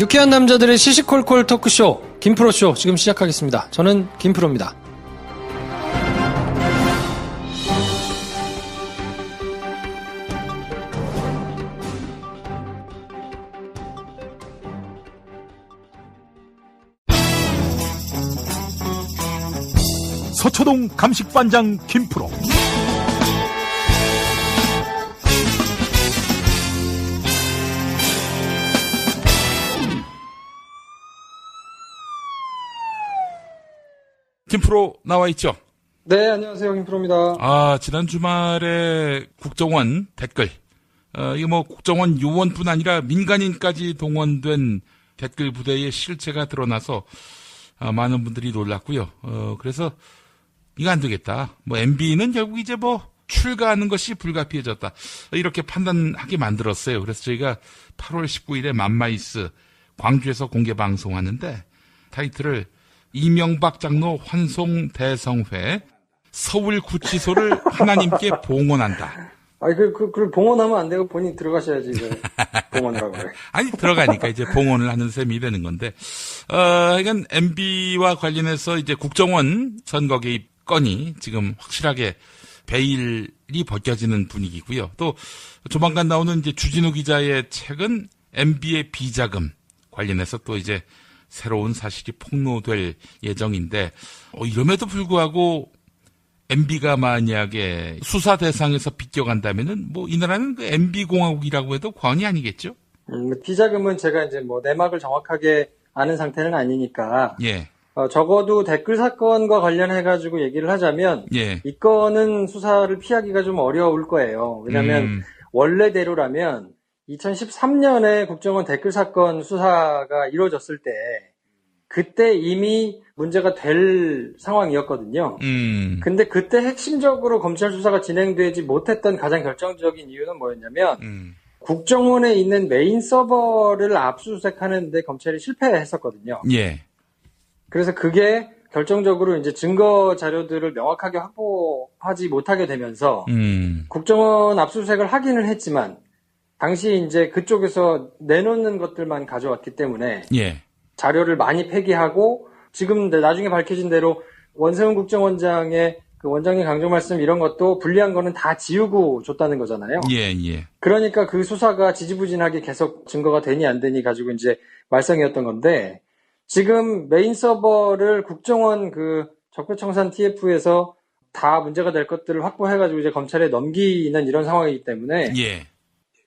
유쾌한 남자들의 시시콜콜 토크쇼 김프로쇼 지금 시작하겠습니다. 저는 김프로입니다. 서초동 감식반장 김프로. 김프로 나와 있죠? 네, 안녕하세요. 김프로입니다. 지난 주말에 국정원 댓글. 이게 뭐 국정원 요원뿐 아니라 민간인까지 동원된 댓글 부대의 실체가 드러나서 많은 분들이 놀랐고요. 그래서 이거 안 되겠다. MB는 결국 이제 출가하는 것이 불가피해졌다. 이렇게 판단하게 만들었어요. 그래서 저희가 8월 19일에 맘마이스 광주에서 공개 방송하는데 타이틀을 이명박 장로 환송 대성회 서울구치소를 하나님께 봉헌한다. 그걸 봉헌하면 안 되고 본인 들어가셔야지, 봉헌이라고 그래. 아니, 들어가니까 이제 봉헌을 하는 셈이 되는 건데, 그러니까 MB와 관련해서 이제 국정원 선거 개입 건이 지금 확실하게 베일이 벗겨지는 분위기고요. 또 조만간 나오는 이제 주진우 기자의 책은 MB의 비자금 관련해서 또 이제 새로운 사실이 폭로될 예정인데, 이럼에도 불구하고 MB가 만약에 수사 대상에서 비껴간다면은 이 나라는 그 MB 공화국이라고 해도 과언이 아니겠죠? 비자금은 제가 이제 내막을 정확하게 아는 상태는 아니니까. 예. 적어도 댓글 사건과 관련해가지고 얘기를 하자면. 예. 이 건은 수사를 피하기가 좀 어려울 거예요. 왜냐면 원래대로라면 2013년에 국정원 댓글 사건 수사가 이루어졌을 때 그때 이미 문제가 될 상황이었거든요. 근데 그때 핵심적으로 검찰 수사가 진행되지 못했던 가장 결정적인 이유는 뭐였냐면 국정원에 있는 메인 서버를 압수수색하는데 검찰이 실패했었거든요. 예. 그래서 그게 결정적으로 이제 증거 자료들을 명확하게 확보하지 못하게 되면서 국정원 압수수색을 하기는 했지만 당시 이제 그쪽에서 내놓는 것들만 가져왔기 때문에 예. 자료를 많이 폐기하고 지금 나중에 밝혀진 대로 원세훈 국정원장의 그 원장님 강조 말씀 이런 것도 불리한 거는 다 지우고 줬다는 거잖아요. 예, 예. 그러니까 그 수사가 지지부진하게 계속 증거가 되니 안 되니 가지고 이제 말썽이었던 건데 지금 메인 서버를 국정원 그 적폐청산 TF에서 다 문제가 될 것들을 확보해가지고 이제 검찰에 넘기는 이런 상황이기 때문에 예.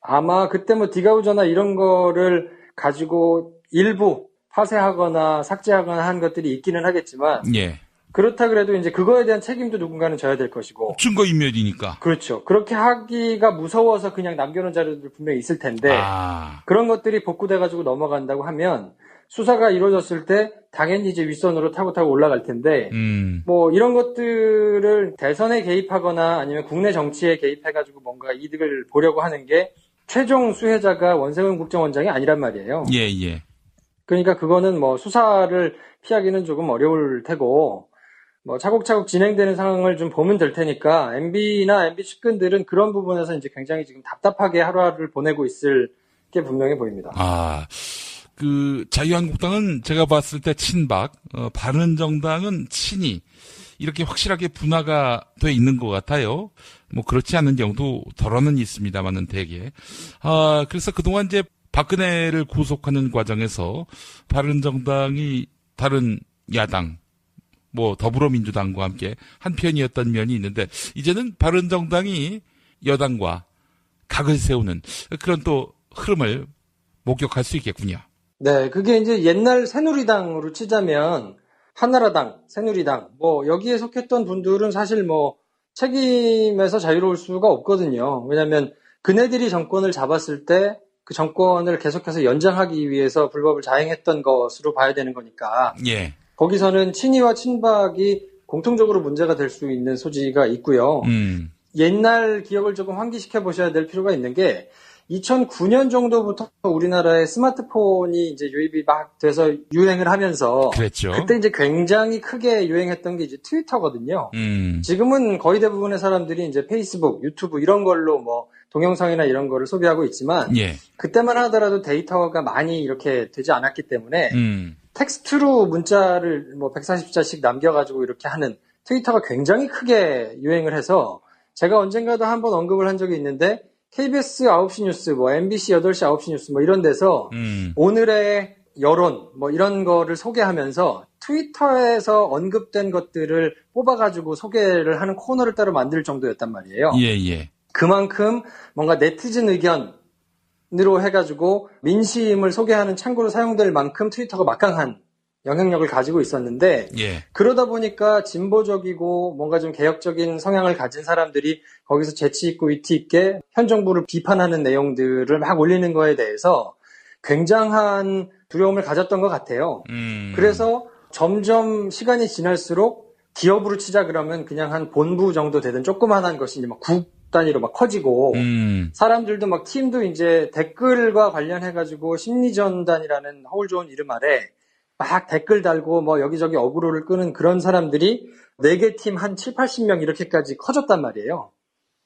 아마 그때 디가우저나 이런 거를 가지고 일부 파쇄하거나 삭제하거나 한 것들이 있기는 하겠지만 예. 그렇다 그래도 이제 그거에 대한 책임도 누군가는 져야 될 것이고 증거인멸이니까. 그렇죠. 그렇게 하기가 무서워서 그냥 남겨놓은 자료들 분명히 있을 텐데 그런 것들이 복구돼가지고 넘어간다고 하면 수사가 이루어졌을 때 당연히 이제 윗선으로 타고 올라갈 텐데 이런 것들을 대선에 개입하거나 아니면 국내 정치에 개입해가지고 뭔가 이득을 보려고 하는 게 최종 수혜자가 원세훈 국정원장이 아니란 말이에요. 예, 예. 그러니까 그거는 수사를 피하기는 조금 어려울 테고, 차곡차곡 진행되는 상황을 좀 보면 될 테니까, MB나 MB 측근들은 그런 부분에서 이제 굉장히 지금 답답하게 하루하루를 보내고 있을 게 분명해 보입니다. 자유한국당은 제가 봤을 때 친박, 바른정당은 친이, 이렇게 확실하게 분화가 돼 있는 것 같아요. 그렇지 않은 경우도 덜어는 있습니다만은 대개. 그래서 그동안 이제 박근혜를 구속하는 과정에서 바른정당이 다른 야당, 더불어민주당과 함께 한 편이었던 면이 있는데, 이제는 바른정당이 여당과 각을 세우는 그런 또 흐름을 목격할 수 있겠군요. 네, 그게 이제 옛날 새누리당으로 치자면, 한나라당, 새누리당, 여기에 속했던 분들은 사실 책임에서 자유로울 수가 없거든요. 왜냐면 그네들이 정권을 잡았을 때 그 정권을 계속해서 연장하기 위해서 불법을 자행했던 것으로 봐야 되는 거니까. 예. 거기서는 친이와 친박이 공통적으로 문제가 될 수 있는 소지가 있고요. 옛날 기억을 조금 환기시켜 보셔야 될 필요가 있는 게 2009년 정도부터 우리나라에 스마트폰이 이제 유입이 막 돼서 유행을 하면서 그랬죠. 그때 이제 굉장히 크게 유행했던 게 이제 트위터거든요. 지금은 거의 대부분의 사람들이 이제 페이스북, 유튜브 이런 걸로 동영상이나 이런 거를 소비하고 있지만 예. 그때만 하더라도 데이터가 많이 이렇게 되지 않았기 때문에 텍스트로 문자를 뭐 140자씩 남겨가지고 이렇게 하는 트위터가 굉장히 크게 유행을 해서 제가 언젠가도 한번 언급을 한 적이 있는데 KBS 9시 뉴스, 뭐 MBC 8시 9시 뉴스 뭐 이런 데서 오늘의 여론 뭐 이런 거를 소개하면서 트위터에서 언급된 것들을 뽑아가지고 소개를 하는 코너를 따로 만들 정도였단 말이에요. 예. 그만큼 뭔가 네티즌 의견으로 해가지고 민심을 소개하는 창구로 사용될 만큼 트위터가 막강한 영향력을 가지고 있었는데 예. 그러다 보니까 진보적이고 뭔가 좀 개혁적인 성향을 가진 사람들이 거기서 재치 있고 위트 있게 현 정부를 비판하는 내용들을 막 올리는 거에 대해서 굉장한 두려움을 가졌던 것 같아요. 그래서 점점 시간이 지날수록 기업으로 치자 그러면 그냥 한 본부 정도 되던 조그만한 것이 이제 막 국 단위로 막 커지고 사람들도 막 팀도 이제 댓글과 관련해가지고 심리전단이라는 허울 좋은 이름 아래 막 댓글 달고 뭐 여기저기 어그로를 끄는 그런 사람들이 4개 팀 한 7, 80명 이렇게까지 커졌단 말이에요.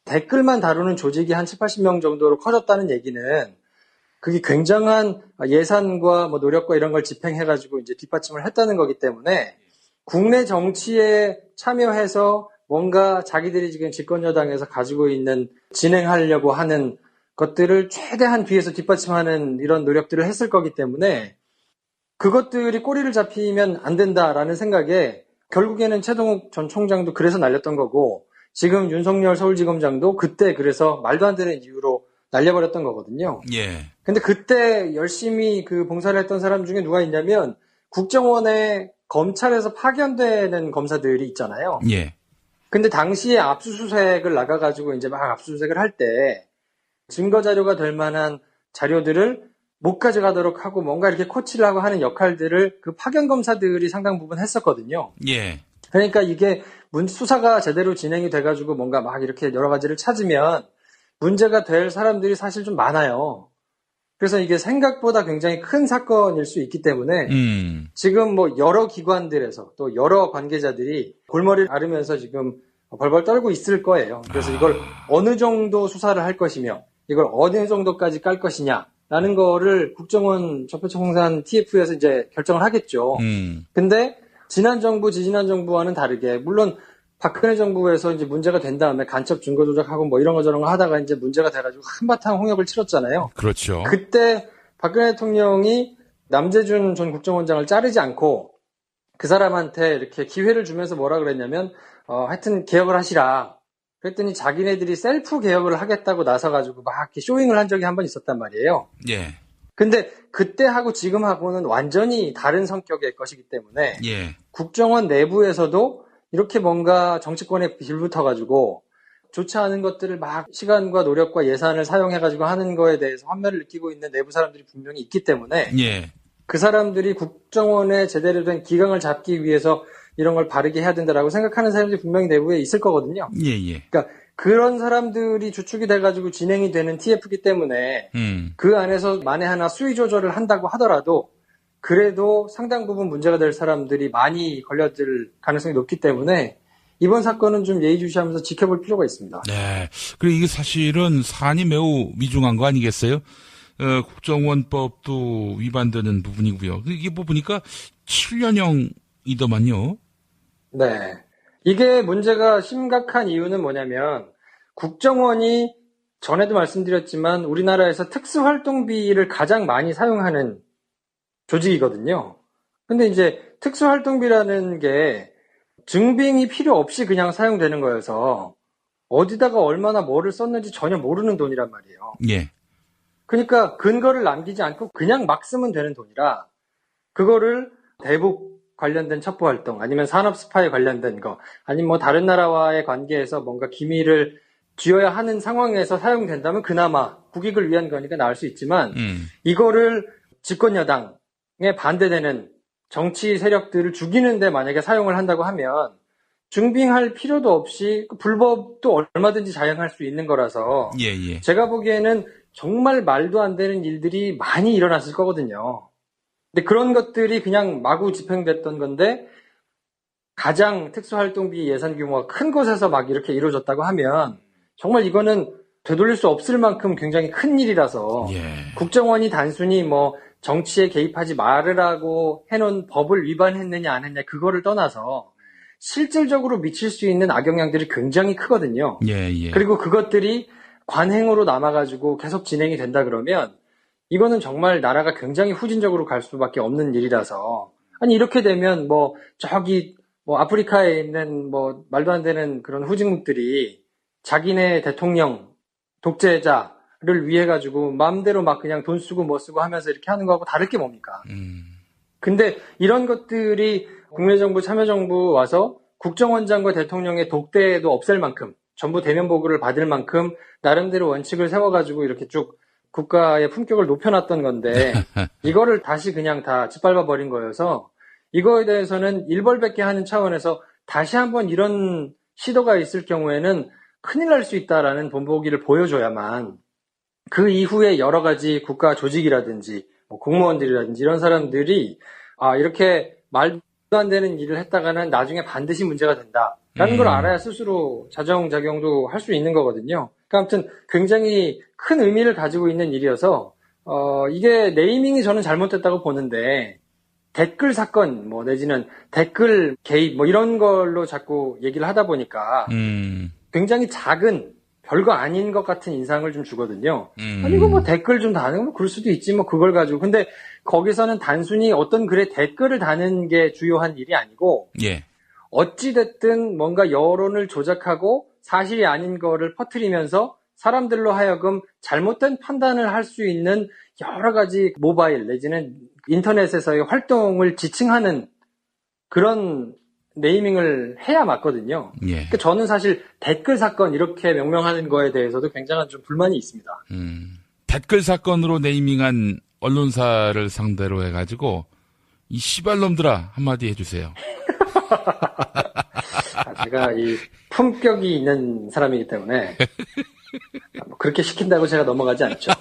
댓글만 다루는 조직이 한 7, 80명 정도로 커졌다는 얘기는 그게 굉장한 예산과 뭐 노력과 이런 걸 집행해가지고 이제 뒷받침을 했다는 거기 때문에 국내 정치에 참여해서 뭔가 자기들이 지금 집권여당에서 가지고 있는 진행하려고 하는 것들을 최대한 뒤에서 뒷받침하는 이런 노력들을 했을 거기 때문에 그것들이 꼬리를 잡히면 안 된다라는 생각에 결국에는 최동욱 전 총장도 그래서 날렸던 거고 지금 윤석열 서울지검장도 그때 그래서 말도 안 되는 이유로 날려버렸던 거거든요. 예. 근데 그때 열심히 그 봉사를 했던 사람 중에 누가 있냐면 국정원에 검찰에서 파견되는 검사들이 있잖아요. 예. 근데 당시에 압수수색을 나가가지고 이제 막 압수수색을 할 때 증거 자료가 될 만한 자료들을 못 가져가도록 하고 뭔가 이렇게 코치를 하고 하는 역할들을 그 파견 검사들이 상당 부분 했었거든요. 예. 그러니까 이게 수사가 제대로 진행이 돼가지고 뭔가 막 이렇게 여러 가지를 찾으면 문제가 될 사람들이 사실 좀 많아요. 그래서 이게 생각보다 굉장히 큰 사건일 수 있기 때문에 지금 뭐 여러 기관들에서 또 여러 관계자들이 골머리를 앓으면서 지금 벌벌 떨고 있을 거예요. 그래서 이걸 어느 정도 수사를 할 것이며 이걸 어느 정도까지 깔 것이냐라는 거를 국정원 적폐청산 TF에서 이제 결정을 하겠죠. 근데 지난 정부, 지지난 정부와는 다르게 물론 박근혜 정부에서 이제 문제가 된 다음에 간첩 증거 조작하고 뭐 이런 거 저런 거 하다가 이제 문제가 돼가지고 한바탕 홍역을 치렀잖아요. 그렇죠. 그때 박근혜 대통령이 남재준 전 국정원장을 자르지 않고 그 사람한테 이렇게 기회를 주면서 뭐라 그랬냐면 하여튼 개혁을 하시라. 그랬더니 자기네들이 셀프 개혁을 하겠다고 나서가지고 막 이렇게 쇼잉을 한 적이 한 번 있었단 말이에요. 예. 근데 그때하고 지금하고는 완전히 다른 성격의 것이기 때문에 예. 국정원 내부에서도 이렇게 뭔가 정치권에 빌붙어가지고 좋지 않은 것들을 막 시간과 노력과 예산을 사용해가지고 하는 거에 대해서 환멸을 느끼고 있는 내부 사람들이 분명히 있기 때문에 예. 그 사람들이 국정원에 제대로 된 기강을 잡기 위해서 이런 걸 바르게 해야 된다라고 생각하는 사람들이 분명히 내부에 있을 거거든요. 예. 그러니까 그런 사람들이 주축이 돼가지고 진행이 되는 TF이기 때문에 그 안에서 만에 하나 수위 조절을 한다고 하더라도 그래도 상당 부분 문제가 될 사람들이 많이 걸려들 가능성이 높기 때문에 이번 사건은 좀 예의주시하면서 지켜볼 필요가 있습니다. 네. 그리고 이게 사실은 사안이 매우 미중한 거 아니겠어요? 국정원법도 위반되는 부분이고요. 이게 뭐 보니까 7년형이더만요. 네. 이게 문제가 심각한 이유는 뭐냐면 국정원이 전에도 말씀드렸지만 우리나라에서 특수활동비를 가장 많이 사용하는 조직이거든요. 근데 이제 특수활동비라는 게 증빙이 필요 없이 그냥 사용되는 거여서 어디다가 얼마나 뭐를 썼는지 전혀 모르는 돈이란 말이에요. 예. 그러니까 근거를 남기지 않고 그냥 막 쓰면 되는 돈이라 그거를 대북 관련된 첩보활동 아니면 산업 스파이 관련된 거 아니면 뭐 다른 나라와의 관계에서 뭔가 기밀을 쥐어야 하는 상황에서 사용된다면 그나마 국익을 위한 거니까 나을 수 있지만 이거를 집권여당 에 반대되는 정치 세력들을 죽이는데 만약에 사용을 한다고 하면 증빙할 필요도 없이 불법도 얼마든지 자행할 수 있는 거라서 예. 제가 보기에는 정말 말도 안 되는 일들이 많이 일어났을 거거든요. 근데 그런 것들이 그냥 마구 집행됐던 건데 가장 특수활동비 예산 규모가 큰 곳에서 막 이렇게 이루어졌다고 하면 정말 이거는 되돌릴 수 없을 만큼 굉장히 큰 일이라서 예. 국정원이 단순히 뭐 정치에 개입하지 말으라고 해놓은 법을 위반했느냐 안 했냐 그거를 떠나서 실질적으로 미칠 수 있는 악영향들이 굉장히 크거든요. 예, 예. 그리고 그것들이 관행으로 남아가지고 계속 진행이 된다 그러면 이거는 정말 나라가 굉장히 후진적으로 갈 수밖에 없는 일이라서 아니 이렇게 되면 뭐 저기 뭐 아프리카에 있는 뭐 말도 안 되는 그런 후진국들이 자기네 대통령 독재자를 위해 가지고 마음대로 막 그냥 돈 쓰고 뭐 쓰고 하면서 이렇게 하는 거하고 다를 게 뭡니까? 근데 이런 것들이 국민의정부 참여정부 와서 국정원장과 대통령의 독대도 없앨 만큼 전부 대면 보고를 받을 만큼 나름대로 원칙을 세워가지고 이렇게 쭉 국가의 품격을 높여놨던 건데 이거를 다시 그냥 다 짓밟아 버린 거여서 이거에 대해서는 일벌백계 하는 차원에서 다시 한번 이런 시도가 있을 경우에는 큰일 날 수 있다라는 본보기를 보여줘야만 그 이후에 여러 가지 국가 조직이라든지 뭐 공무원들이라든지 이런 사람들이 이렇게 말도 안 되는 일을 했다가는 나중에 반드시 문제가 된다라는 걸 알아야 스스로 자정작용도 할 수 있는 거거든요. 그러니까 아무튼 굉장히 큰 의미를 가지고 있는 일이어서 이게 네이밍이 저는 잘못됐다고 보는데 댓글 사건 뭐 내지는 댓글 개입 뭐 이런 걸로 자꾸 얘기를 하다 보니까 굉장히 작은 별거 아닌 것 같은 인상을 좀 주거든요. 아니 이거 뭐 댓글 좀 다는 뭐 그럴 수도 있지 뭐 그걸 가지고 근데 거기서는 단순히 어떤 글에 댓글을 다는 게 주요한 일이 아니고 예. 어찌됐든 뭔가 여론을 조작하고 사실이 아닌 거를 퍼뜨리면서 사람들로 하여금 잘못된 판단을 할 수 있는 여러 가지 모바일 내지는 인터넷에서의 활동을 지칭하는 그런 네이밍을 해야 맞거든요. 예. 그러니까 저는 사실 댓글 사건 이렇게 명명하는 거에 대해서도 굉장한 좀 불만이 있습니다. 댓글 사건으로 네이밍한 언론사를 상대로 해가지고 이 씨발놈들아 한마디 해주세요. 제가 이 품격이 있는 사람이기 때문에 뭐 그렇게 시킨다고 제가 넘어가지 않죠.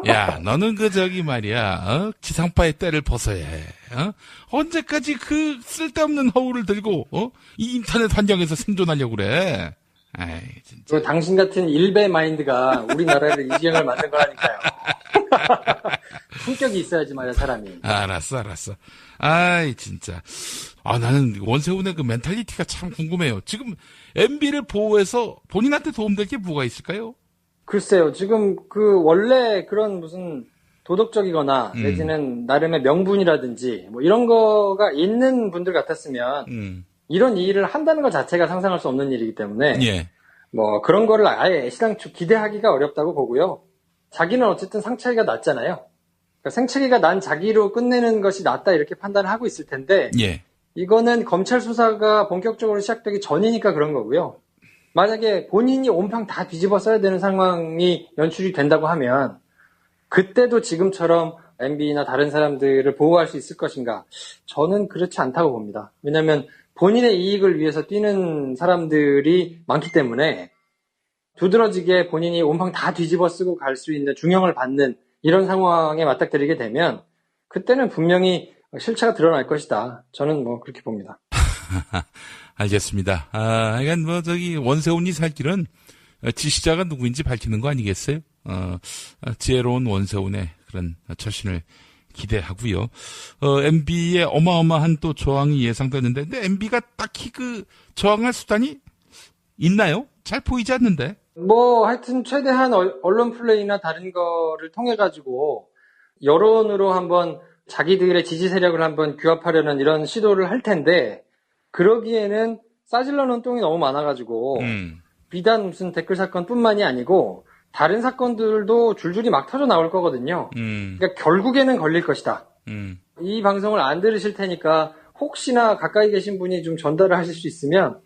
야, 너는 말이야, 지상파의 때를 벗어야 해. 언제까지 그 쓸데없는 허울을 들고, 이 인터넷 환경에서 생존하려고 그래. 아이, 진짜. 당신 같은 일베 마인드가 우리나라를 이 지경을 만든 거라니까요. 품격이 있어야지 말이야, 사람이. 알았어. 아이, 진짜. 나는 원세훈의 그 멘탈리티가 참 궁금해요. 지금 MB를 보호해서 본인한테 도움될 게 뭐가 있을까요? 글쎄요, 지금 원래 그런 무슨 도덕적이거나 내지는 나름의 명분이라든지 뭐 이런 거가 있는 분들 같았으면 이런 일을 한다는 것 자체가 상상할 수 없는 일이기 때문에 예. 뭐 그런 거를 아예 애시당초 기대하기가 어렵다고 보고요. 자기는 어쨌든 상처가 났잖아요. 그러니까 생채기가 난 자기로 끝내는 것이 낫다 이렇게 판단을 하고 있을 텐데 예. 이거는 검찰 수사가 본격적으로 시작되기 전이니까 그런 거고요. 만약에 본인이 온팡 다 뒤집어 써야 되는 상황이 연출이 된다고 하면 그때도 지금처럼 MB나 다른 사람들을 보호할 수 있을 것인가? 저는 그렇지 않다고 봅니다. 왜냐하면 본인의 이익을 위해서 뛰는 사람들이 많기 때문에 두드러지게 본인이 온팡 다 뒤집어 쓰고 갈 수 있는 중형을 받는 이런 상황에 맞닥뜨리게 되면 그때는 분명히 실체가 드러날 것이다. 저는 뭐 그렇게 봅니다. 알겠습니다. 하여간 원세훈이 살 길은 지시자가 누구인지 밝히는 거 아니겠어요? 지혜로운 원세훈의 그런 처신을 기대하고요. MB의 어마어마한 또 저항이 예상되는데, 근데 MB가 딱히 저항할 수단이 있나요? 잘 보이지 않는데. 뭐 하여튼 최대한 언론 플레이나 다른 거를 통해 가지고 여론으로 한번 자기들의 지지 세력을 한번 규합하려는 이런 시도를 할 텐데 그러기에는 싸질러 놓은 똥이 너무 많아가지고 비단 무슨 댓글 사건뿐만이 아니고 다른 사건들도 줄줄이 막 터져 나올 거거든요. 그러니까 결국에는 걸릴 것이다. 이 방송을 안 들으실 테니까 혹시나 가까이 계신 분이 좀 전달을 하실 수 있으면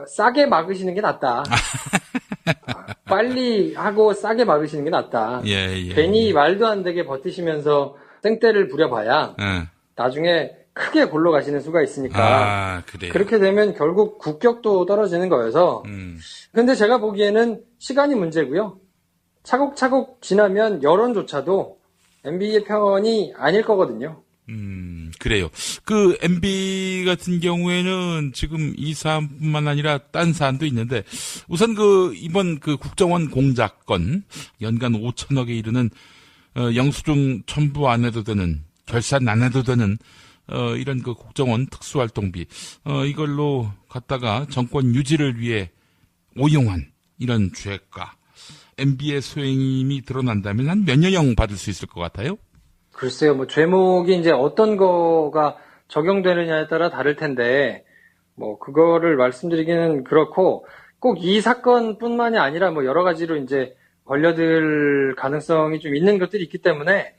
싸게 막으시는 게 낫다. 빨리 하고 싸게 막으시는 게 낫다. 예. 괜히 말도 안 되게 버티시면서 땡때를 부려봐야 나중에 크게 골로 가시는 수가 있으니까 그래요. 그렇게 되면 결국 국격도 떨어지는 거여서 근데 제가 보기에는 시간이 문제고요. 차곡차곡 지나면 여론조차도 MB의 편이 아닐 거거든요. 그래요. 그 MB 같은 경우에는 지금 이 사안뿐만 아니라 딴 사안도 있는데 우선 이번 국정원 공작건 연간 5천억에 이르는 영수증 첨부 안 해도 되는 결산 안 해도 되는 이런 국정원 특수활동비 이걸로 갖다가 정권 유지를 위해 오용한 이런 죄가 MB의 소행임이 드러난다면 한 몇 년형 받을 수 있을 것 같아요? 글쎄요, 뭐 죄목이 이제 어떤 거가 적용되느냐에 따라 다를 텐데 뭐 그거를 말씀드리기는 그렇고 꼭 이 사건뿐만이 아니라 뭐 여러 가지로 이제 걸려들 가능성이 좀 있는 것들이 있기 때문에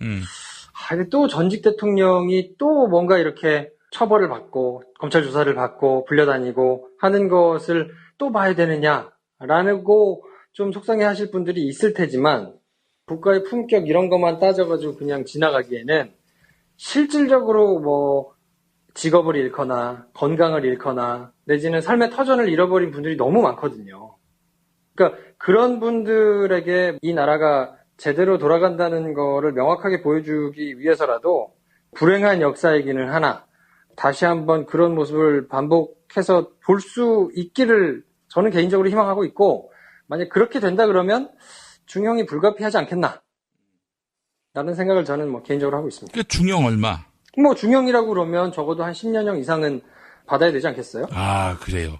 또 전직 대통령이 또 뭔가 이렇게 처벌을 받고 검찰 조사를 받고 불려다니고 하는 것을 또 봐야 되느냐라고 좀 속상해 하실 분들이 있을 테지만 국가의 품격 이런 것만 따져가지고 그냥 지나가기에는 실질적으로 뭐 직업을 잃거나 건강을 잃거나 내지는 삶의 터전을 잃어버린 분들이 너무 많거든요. 그러니까 그런 분들에게 이 나라가 제대로 돌아간다는 거를 명확하게 보여주기 위해서라도 불행한 역사이기는 하나 다시 한번 그런 모습을 반복해서 볼 수 있기를 저는 개인적으로 희망하고 있고 만약 그렇게 된다 그러면 중형이 불가피하지 않겠나 라는 생각을 저는 뭐 개인적으로 하고 있습니다. 그 중형 얼마? 뭐 중형이라고 그러면 적어도 한 10년형 이상은 받아야 되지 않겠어요? 아, 그래요.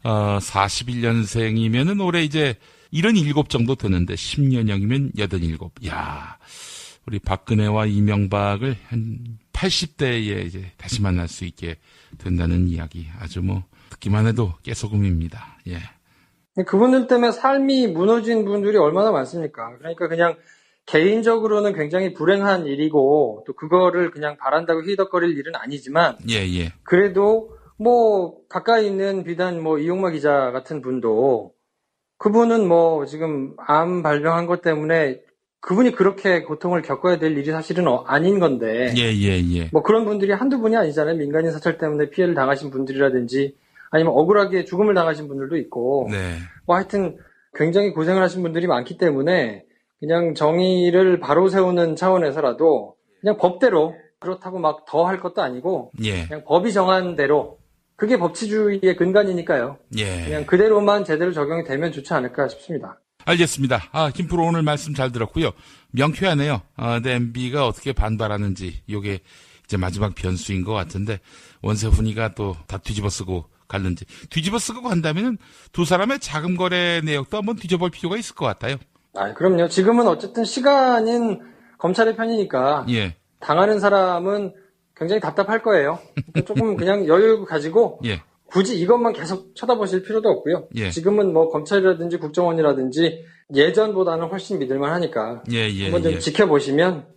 41년생이면은 올해 이제 77 정도 되는데 10년형이면 87. 야, 우리 박근혜와 이명박을 한 80대에 이제 다시 만날 수 있게 된다는 이야기. 아주 뭐 듣기만 해도 깨소금입니다. 예. 그분들 때문에 삶이 무너진 분들이 얼마나 많습니까? 그러니까 그냥 개인적으로는 굉장히 불행한 일이고 또 그거를 그냥 바란다고 희덕거릴 일은 아니지만 예. 그래도 뭐 가까이 있는 비단 뭐 이용마 기자 같은 분도 그분은 뭐 지금 암 발병한 것 때문에 그분이 그렇게 고통을 겪어야 될 일이 사실은 아닌 건데 예. 뭐 그런 분들이 한두 분이 아니잖아요. 민간인 사찰 때문에 피해를 당하신 분들이라든지 아니면 억울하게 죽음을 당하신 분들도 있고 네. 뭐 하여튼 굉장히 고생을 하신 분들이 많기 때문에 그냥 정의를 바로 세우는 차원에서라도 그냥 법대로 그렇다고 막 더 할 것도 아니고 예. 그냥 법이 정한 대로 그게 법치주의의 근간이니까요. 예. 그냥 그대로만 제대로 적용이 되면 좋지 않을까 싶습니다. 알겠습니다. 김프로 오늘 말씀 잘 들었고요. 명쾌하네요. 내 MB가 어떻게 반발하는지 이게 이제 마지막 변수인 것 같은데 원세 훈이가 또 다 뒤집어 쓰고 갔는지 뒤집어 쓰고 간다면은 두 사람의 자금 거래 내역도 한번 뒤져볼 필요가 있을 것 같아요. 그럼요. 지금은 어쨌든 시간인 검찰의 편이니까 예. 당하는 사람은 굉장히 답답할 거예요. 조금 그냥 여유 가지고 예. 굳이 이것만 계속 쳐다보실 필요도 없고요. 예. 지금은 뭐 검찰이라든지 국정원이라든지 예전보다는 훨씬 믿을만 하니까 한번 좀 지켜보시면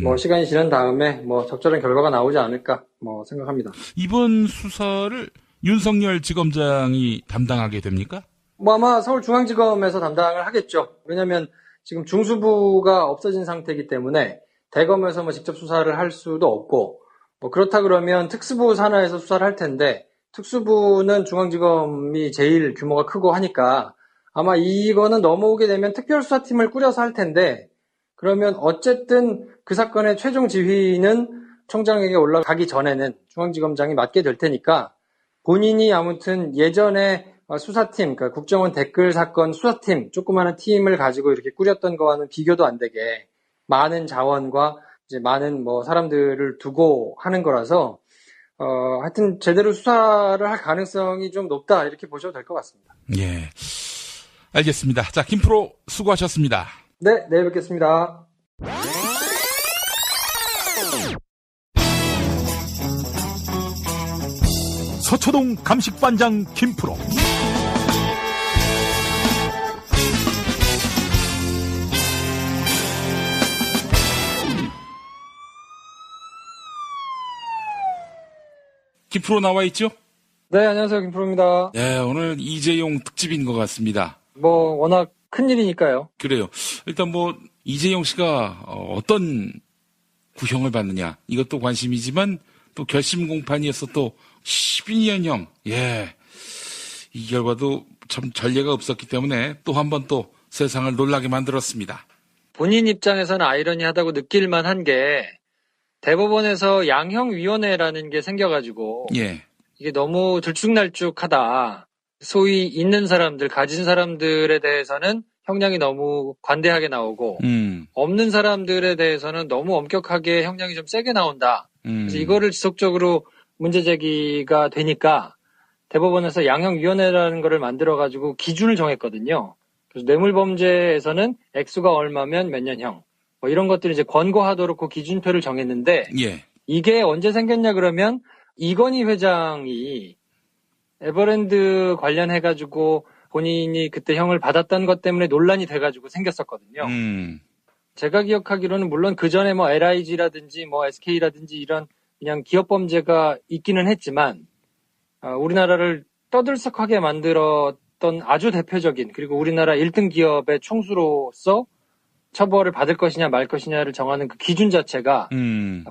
뭐 시간이 지난 다음에 뭐 적절한 결과가 나오지 않을까 뭐 생각합니다. 이번 수사를 윤석열 지검장이 담당하게 됩니까? 뭐 아마 서울중앙지검에서 담당을 하겠죠. 왜냐하면 지금 중수부가 없어진 상태이기 때문에 대검에서 뭐 직접 수사를 할 수도 없고 뭐 그렇다 그러면 특수부 산하에서 수사를 할 텐데 특수부는 중앙지검이 제일 규모가 크고 하니까 아마 이거는 넘어오게 되면 특별수사팀을 꾸려서 할 텐데 그러면 어쨌든 그 사건의 최종 지휘는 총장에게 올라가기 전에는 중앙지검장이 맡게 될 테니까 본인이 아무튼 예전에 수사팀, 그러니까 국정원 댓글 사건 수사팀, 조그마한 팀을 가지고 이렇게 꾸렸던 거와는 비교도 안 되게 많은 자원과 이제 많은 뭐 사람들을 두고 하는 거라서 하여튼 제대로 수사를 할 가능성이 좀 높다 이렇게 보셔도 될 것 같습니다. 예, 알겠습니다. 자, 김프로 수고하셨습니다. 네, 내일 뵙겠습니다. 서초동 감식반장 김프로. 김프로 나와 있죠? 네, 안녕하세요. 김프로입니다. 네, 오늘 이재용 특집인 것 같습니다. 뭐 워낙 큰 일이니까요. 그래요. 일단 뭐 이재용 씨가 어떤 구형을 받느냐 이것도 관심이지만 또 결심 공판이어서 또 12년형. 예. 이 결과도 참 전례가 없었기 때문에 또 한 번 또 세상을 놀라게 만들었습니다. 본인 입장에서는 아이러니하다고 느낄 만한 게 대법원에서 양형위원회라는 게 생겨가지고 예. 이게 너무 들쭉날쭉하다. 소위 있는 사람들, 가진 사람들에 대해서는 형량이 너무 관대하게 나오고 없는 사람들에 대해서는 너무 엄격하게 형량이 좀 세게 나온다. 그래서 이거를 지속적으로 문제 제기가 되니까 대법원에서 양형위원회라는 거를 만들어가지고 기준을 정했거든요. 그래서 뇌물범죄에서는 액수가 얼마면 몇 년형 뭐 이런 것들을 이제 권고하도록 그 기준표를 정했는데 예. 이게 언제 생겼냐 그러면 이건희 회장이 에버랜드 관련해가지고 본인이 그때 형을 받았던 것 때문에 논란이 돼가지고 생겼었거든요. 제가 기억하기로는 물론 그 전에 뭐 LIG라든지 뭐 SK라든지 이런 그냥 기업 범죄가 있기는 했지만 우리나라를 떠들썩하게 만들었던 아주 대표적인 그리고 우리나라 1등 기업의 총수로서 처벌을 받을 것이냐 말 것이냐를 정하는 그 기준 자체가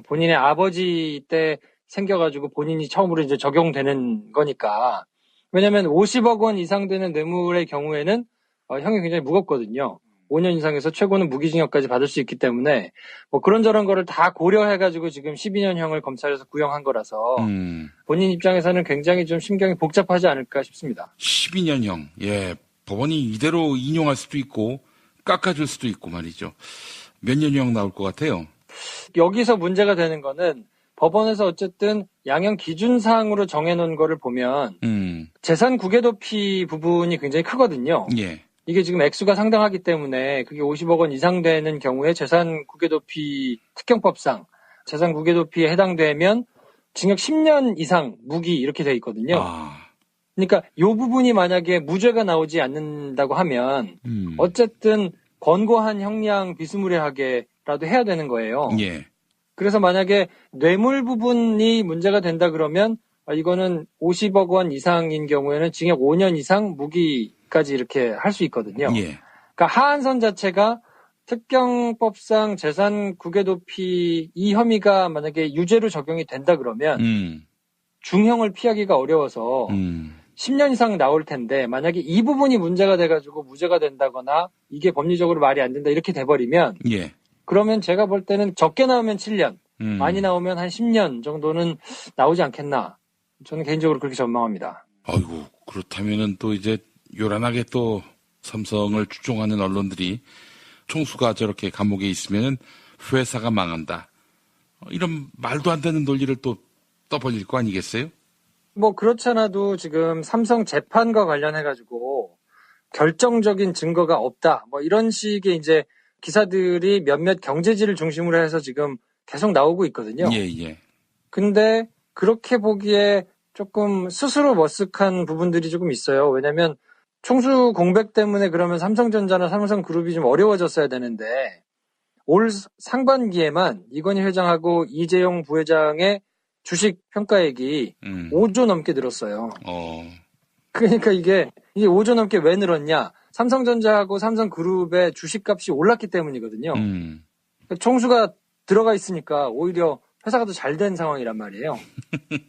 본인의 아버지 때 생겨가지고 본인이 처음으로 이제 적용되는 거니까. 왜냐면 50억 원 이상 되는 뇌물의 경우에는 형이 굉장히 무겁거든요. 5년 이상에서 최고는 무기징역까지 받을 수 있기 때문에 뭐 그런저런 거를 다 고려해가지고 지금 12년형을 검찰에서 구형한 거라서 본인 입장에서는 굉장히 좀 심경이 복잡하지 않을까 싶습니다. 12년형. 예. 법원이 이대로 인용할 수도 있고 깎아줄 수도 있고 말이죠. 몇 년형 나올 것 같아요? 여기서 문제가 되는 거는 법원에서 어쨌든 양형 기준사항으로 정해놓은 거를 보면 재산 국외도피 부분이 굉장히 크거든요. 예. 이게 지금 액수가 상당하기 때문에 그게 50억 원 이상 되는 경우에 재산 국외도피 특경법상 재산 국외도피에 해당되면 징역 10년 이상 무기 이렇게 돼 있거든요. 그러니까 이 부분이 만약에 무죄가 나오지 않는다고 하면 어쨌든 권고한 형량 비스무리하게라도 해야 되는 거예요. 예. 그래서 만약에 뇌물 부분이 문제가 된다 그러면 이거는 50억 원 이상인 경우에는 징역 5년 이상 무기까지 이렇게 할 수 있거든요. 예. 그러니까 하한선 자체가 특경법상 재산 국외도피 이 혐의가 만약에 유죄로 적용이 된다 그러면 중형을 피하기가 어려워서 10년 이상 나올 텐데 만약에 이 부분이 문제가 돼가지고 무죄가 된다거나 이게 법리적으로 말이 안 된다 이렇게 돼버리면 예. 그러면 제가 볼 때는 적게 나오면 7년, 많이 나오면 한 10년 정도는 나오지 않겠나. 저는 개인적으로 그렇게 전망합니다. 아이고, 그렇다면은 또 이제 요란하게 또 삼성을 추종하는 언론들이 총수가 저렇게 감옥에 있으면은 회사가 망한다. 이런 말도 안 되는 논리를 또 떠벌릴 거 아니겠어요? 뭐 그렇지 않아도 지금 삼성 재판과 관련해가지고 결정적인 증거가 없다. 뭐 이런 식의 이제 기사들이 몇몇 경제지를 중심으로 해서 지금 계속 나오고 있거든요. 예, 예. 근데 그렇게 보기에 조금 스스로 머쓱한 부분들이 조금 있어요. 왜냐면 총수 공백 때문에 그러면 삼성전자나 삼성그룹이 좀 어려워졌어야 되는데 올 상반기에만 이건희 회장하고 이재용 부회장의 주식 평가액이 5조 넘게 늘었어요. 그러니까 이게 5조 넘게 왜 늘었냐? 삼성전자하고 삼성그룹의 주식값이 올랐기 때문이거든요. 그러니까 총수가 들어가 있으니까 오히려 회사가 더 잘 된 상황이란 말이에요.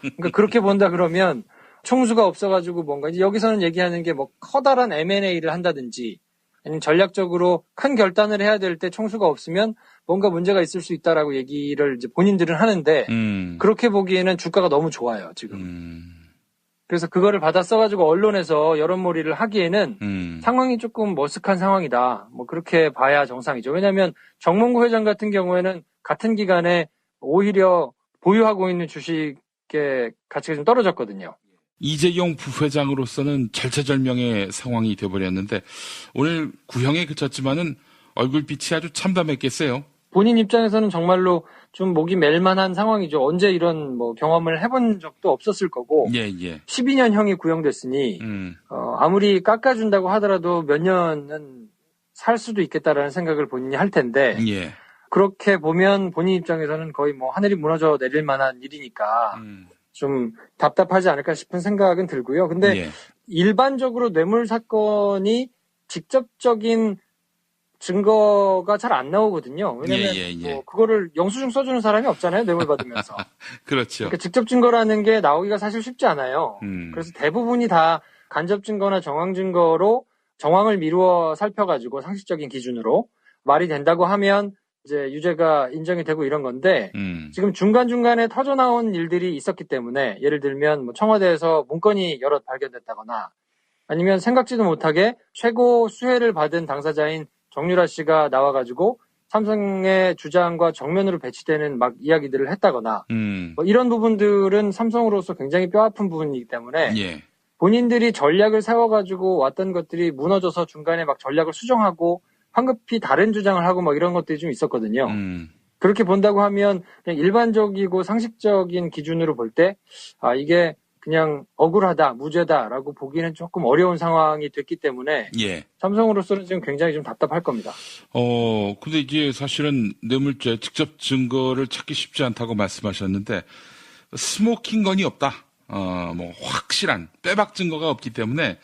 그러니까 그렇게 본다 그러면 총수가 없어가지고 뭔가 이제 여기서는 얘기하는 게 뭐 커다란 M&A를 한다든지 아니면 전략적으로 큰 결단을 해야 될 때 총수가 없으면 뭔가 문제가 있을 수 있다라고 얘기를 이제 본인들은 하는데 그렇게 보기에는 주가가 너무 좋아요 지금. 그래서 그거를 받아 써가지고 언론에서 여론몰이를 하기에는 상황이 조금 머쓱한 상황이다. 뭐 그렇게 봐야 정상이죠. 왜냐하면 정몽구 회장 같은 경우에는 같은 기간에 오히려 보유하고 있는 주식의 가치가 좀 떨어졌거든요. 이재용 부회장으로서는 절체절명의 상황이 되어버렸는데 오늘 구형에 그쳤지만은 얼굴빛이 아주 참담했겠어요. 본인 입장에서는 정말로 좀 목이 멜만한 상황이죠. 언제 이런 뭐 경험을 해본 적도 없었을 거고. 예, 예. 12년형이 구형됐으니 아무리 깎아준다고 하더라도 몇 년은 살 수도 있겠다라는 생각을 본인이 할 텐데. 예. 그렇게 보면 본인 입장에서는 거의 뭐 하늘이 무너져 내릴 만한 일이니까 좀 답답하지 않을까 싶은 생각은 들고요. 근데 예. 일반적으로 뇌물 사건이 직접적인 증거가 잘 안 나오거든요. 왜냐면 뭐 그거를 영수증 써주는 사람이 없잖아요. 뇌물 받으면서. 그렇죠. 그러니까 직접 증거라는 게 나오기가 사실 쉽지 않아요. 그래서 대부분이 다 간접 증거나 정황 증거로 정황을 미루어 살펴가지고 상식적인 기준으로 말이 된다고 하면 이제 유죄가 인정이 되고 이런 건데 지금 중간중간에 터져나온 일들이 있었기 때문에 예를 들면 뭐 청와대에서 문건이 여럿 발견됐다거나 아니면 생각지도 못하게 최고 수혜를 받은 당사자인 정유라 씨가 나와가지고 삼성의 주장과 정면으로 배치되는 막 이야기들을 했다거나 뭐 이런 부분들은 삼성으로서 굉장히 뼈아픈 부분이기 때문에 예. 본인들이 전략을 세워가지고 왔던 것들이 무너져서 중간에 막 전략을 수정하고 황급히 다른 주장을 하고 막 이런 것들이 좀 있었거든요. 그렇게 본다고 하면 그냥 일반적이고 상식적인 기준으로 볼 때 이게 그냥 억울하다, 무죄다라고 보기는 조금 어려운 상황이 됐기 때문에 예. 삼성으로서는 지금 굉장히 좀 답답할 겁니다. 근데 이제 사실은 뇌물죄 직접 증거를 찾기 쉽지 않다고 말씀하셨는데 스모킹 건이 없다. 뭐 확실한 빼박 증거가 없기 때문에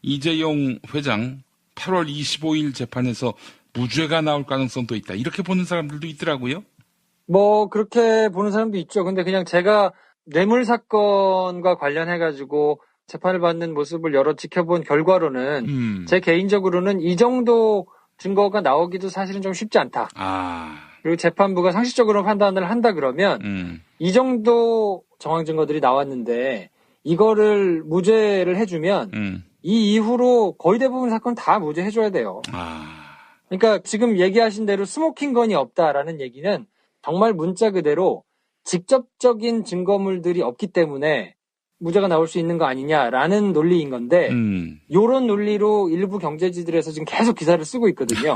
이재용 회장 8월 25일 재판에서 무죄가 나올 가능성도 있다. 이렇게 보는 사람들도 있더라고요. 뭐 그렇게 보는 사람도 있죠. 근데 그냥 제가 뇌물 사건과 관련해가지고 재판을 받는 모습을 여러 지켜본 결과로는 제 개인적으로는 이 정도 증거가 나오기도 사실은 좀 쉽지 않다. 그리고 재판부가 상식적으로 판단을 한다 그러면 이 정도 정황 증거들이 나왔는데 이거를 무죄를 해주면 이 이후로 거의 대부분 사건 다 무죄해줘야 돼요. 그러니까 지금 얘기하신 대로 스모킹 건이 없다라는 얘기는 정말 문자 그대로 직접적인 증거물들이 없기 때문에 무죄가 나올 수 있는 거 아니냐라는 논리인 건데 요런 논리로 일부 경제지들에서 지금 계속 기사를 쓰고 있거든요.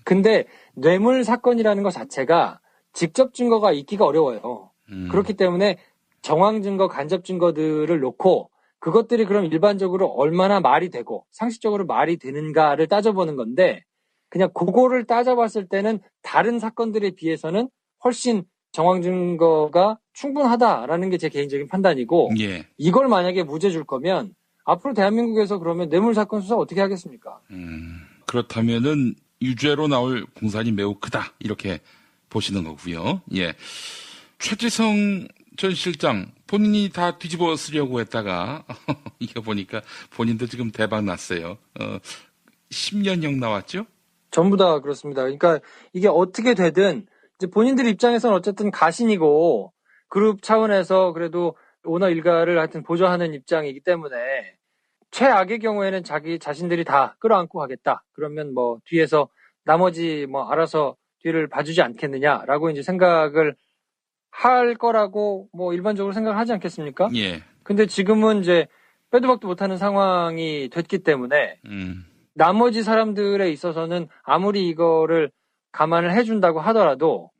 근데 뇌물 사건이라는 것 자체가 직접 증거가 있기가 어려워요. 그렇기 때문에 정황 증거, 간접 증거들을 놓고 그것들이 그럼 일반적으로 얼마나 말이 되고 상식적으로 말이 되는가를 따져보는 건데 그냥 그거를 따져봤을 때는 다른 사건들에 비해서는 훨씬 정황 증거가 충분하다라는 게 제 개인적인 판단이고 예. 이걸 만약에 무죄 줄 거면 앞으로 대한민국에서 그러면 뇌물 사건 수사 어떻게 하겠습니까? 그렇다면은 유죄로 나올 공산이 매우 크다 이렇게 보시는 거고요. 예. 최지성 전 실장 본인이 다 뒤집어 쓰려고 했다가 이거 보니까 본인도 지금 대박 났어요. 10년형 나왔죠? 전부 다 그렇습니다. 그러니까 이게 어떻게 되든 이제 본인들 입장에서는 어쨌든 가신이고 그룹 차원에서 그래도 오너 일가를 하여튼 보조하는 입장이기 때문에 최악의 경우에는 자기 자신들이 다 끌어안고 가겠다. 그러면 뭐 뒤에서 나머지 뭐 알아서 뒤를 봐주지 않겠느냐라고 이제 생각을 할 거라고 뭐 일반적으로 생각하지 않겠습니까? 예. 근데 지금은 이제 빼도 박도 못하는 상황이 됐기 때문에 나머지 사람들에 있어서는 아무리 이거를 감안을 해준다고 하더라도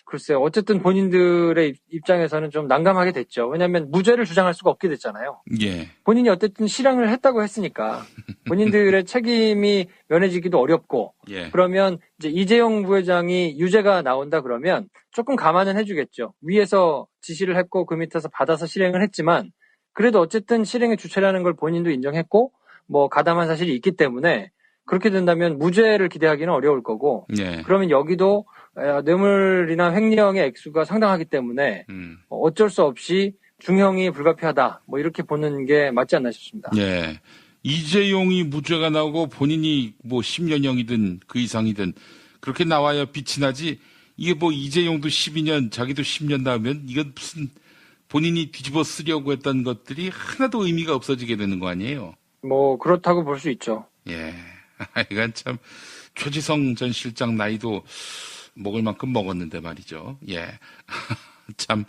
글쎄요. 어쨌든 본인들의 입장에서는 좀 난감하게 됐죠. 왜냐하면 무죄를 주장할 수가 없게 됐잖아요. 예. 본인이 어쨌든 실행을 했다고 했으니까 본인들의 책임이 면해지기도 어렵고 예. 그러면 이제 이재용 부회장이 유죄가 나온다 그러면 조금 감안은 해주겠죠. 위에서 지시를 했고 그 밑에서 받아서 실행을 했지만 그래도 어쨌든 실행의 주체라는 걸 본인도 인정했고 뭐 가담한 사실이 있기 때문에 그렇게 된다면 무죄를 기대하기는 어려울 거고 예. 그러면 여기도 뇌물이나 횡령의 액수가 상당하기 때문에 어쩔 수 없이 중형이 불가피하다 뭐 이렇게 보는 게 맞지 않나 싶습니다. 예. 이재용이 무죄가 나오고 본인이 뭐 10년형이든 그 이상이든 그렇게 나와야 빛이 나지 이게 뭐 이재용도 12년 자기도 10년 나오면 이건 무슨 본인이 뒤집어 쓰려고 했던 것들이 하나도 의미가 없어지게 되는 거 아니에요? 뭐 그렇다고 볼 수 있죠. 예. 이건 참 최지성 전 실장 나이도 먹을 만큼 먹었는데 말이죠. 예. 참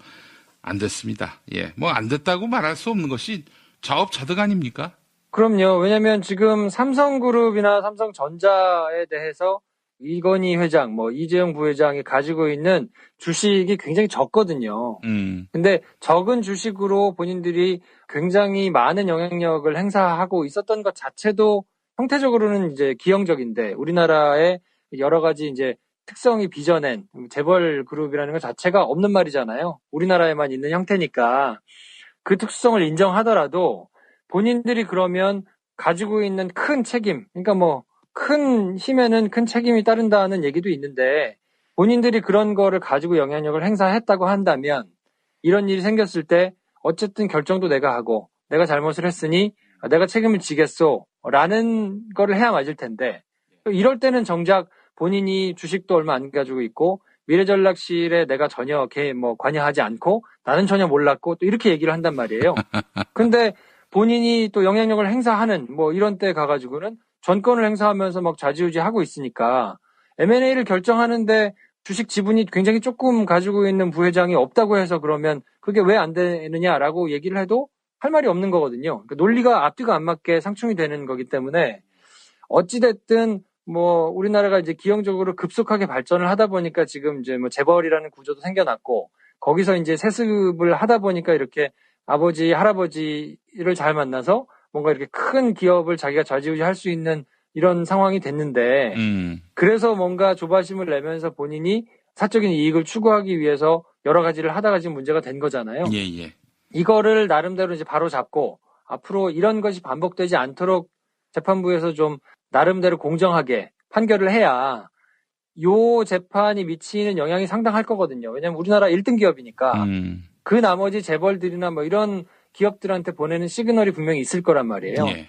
안 됐습니다. 예. 뭐 안 됐다고 말할 수 없는 것이 자업자득 아닙니까? 그럼요. 왜냐면 지금 삼성그룹이나 삼성전자에 대해서 이건희 회장, 뭐 이재용 부회장이 가지고 있는 주식이 굉장히 적거든요. 근데 적은 주식으로 본인들이 굉장히 많은 영향력을 행사하고 있었던 것 자체도 형태적으로는 이제 기형적인데 우리나라의 여러 가지 이제 특성이 빚어낸 재벌 그룹이라는 것 자체가 없는 말이잖아요. 우리나라에만 있는 형태니까 그 특수성을 인정하더라도 본인들이 그러면 가지고 있는 큰 책임, 그러니까 뭐 큰 힘에는 큰 책임이 따른다는 얘기도 있는데 본인들이 그런 거를 가지고 영향력을 행사했다고 한다면 이런 일이 생겼을 때 어쨌든 결정도 내가 하고 내가 잘못을 했으니 내가 책임을 지겠소 라는 거를 해야 맞을 텐데 이럴 때는 정작 본인이 주식도 얼마 안 가지고 있고 미래전략실에 내가 전혀 관여하지 않고 나는 전혀 몰랐고 또 이렇게 얘기를 한단 말이에요. 근데 본인이 또 영향력을 행사하는 이런 때 가가지고는 전권을 행사하면서 막 좌지우지하고 있으니까 M&A를 결정하는데 주식 지분이 굉장히 조금 가지고 있는 부회장이 없다고 해서 그러면 그게 왜 안 되느냐라고 얘기를 해도 할 말이 없는 거거든요. 그러니까 논리가 앞뒤가 안 맞게 상충이 되는 거기 때문에 어찌됐든 우리나라가 이제 기형적으로 급속하게 발전을 하다 보니까 지금 이제 재벌이라는 구조도 생겨났고 거기서 이제 세습을 하다 보니까 이렇게 아버지, 할아버지를 잘 만나서 뭔가 이렇게 큰 기업을 자기가 좌지우지할 수 있는 이런 상황이 됐는데 그래서 뭔가 조바심을 내면서 본인이 사적인 이익을 추구하기 위해서 여러 가지를 하다가 지금 문제가 된 거잖아요. 예. 이거를 나름대로 이제 바로 잡고 앞으로 이런 것이 반복되지 않도록 재판부에서 좀 나름대로 공정하게 판결을 해야 요 재판이 미치는 영향이 상당할 거거든요. 왜냐하면 우리나라 1등 기업이니까 그 나머지 재벌들이나 이런 기업들한테 보내는 시그널이 분명히 있을 거란 말이에요. 예.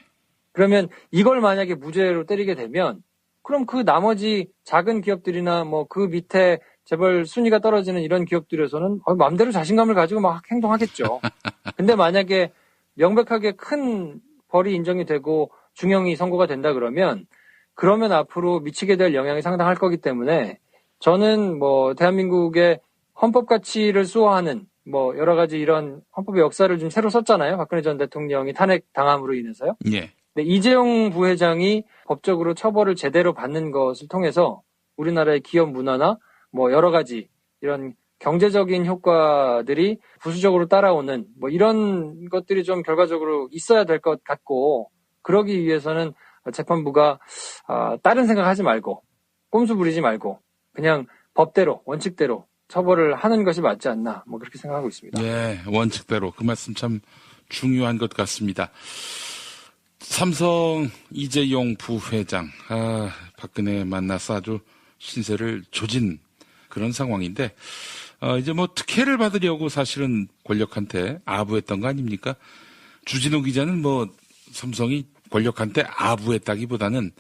그러면 이걸 만약에 무죄로 때리게 되면 그럼 그 나머지 작은 기업들이나 그 밑에 재벌 순위가 떨어지는 이런 기업들에서는 마음대로 자신감을 가지고 막 행동하겠죠. 근데 만약에 명백하게 큰 벌이 인정이 되고 중형이 선고가 된다 그러면 앞으로 미치게 될 영향이 상당할 거기 때문에 저는 대한민국의 헌법 가치를 수호하는 여러 가지 이런 헌법의 역사를 좀 새로 썼잖아요. 박근혜 전 대통령이 탄핵 당함으로 인해서요. 예. 근데 이재용 부회장이 법적으로 처벌을 제대로 받는 것을 통해서 우리나라의 기업 문화나 여러 가지 이런 경제적인 효과들이 부수적으로 따라오는 이런 것들이 좀 결과적으로 있어야 될 것 같고 그러기 위해서는 재판부가 다른 생각하지 말고 꼼수 부리지 말고 그냥 법대로 원칙대로 처벌을 하는 것이 맞지 않나 그렇게 생각하고 있습니다. 예, 원칙대로 그 말씀 참 중요한 것 같습니다. 삼성 이재용 부회장 박근혜 만나서 아주 신세를 조진 그런 상황인데 이제 특혜를 받으려고 사실은 권력한테 아부했던 거 아닙니까? 주진우 기자는 삼성이 권력한테 아부했다기보다는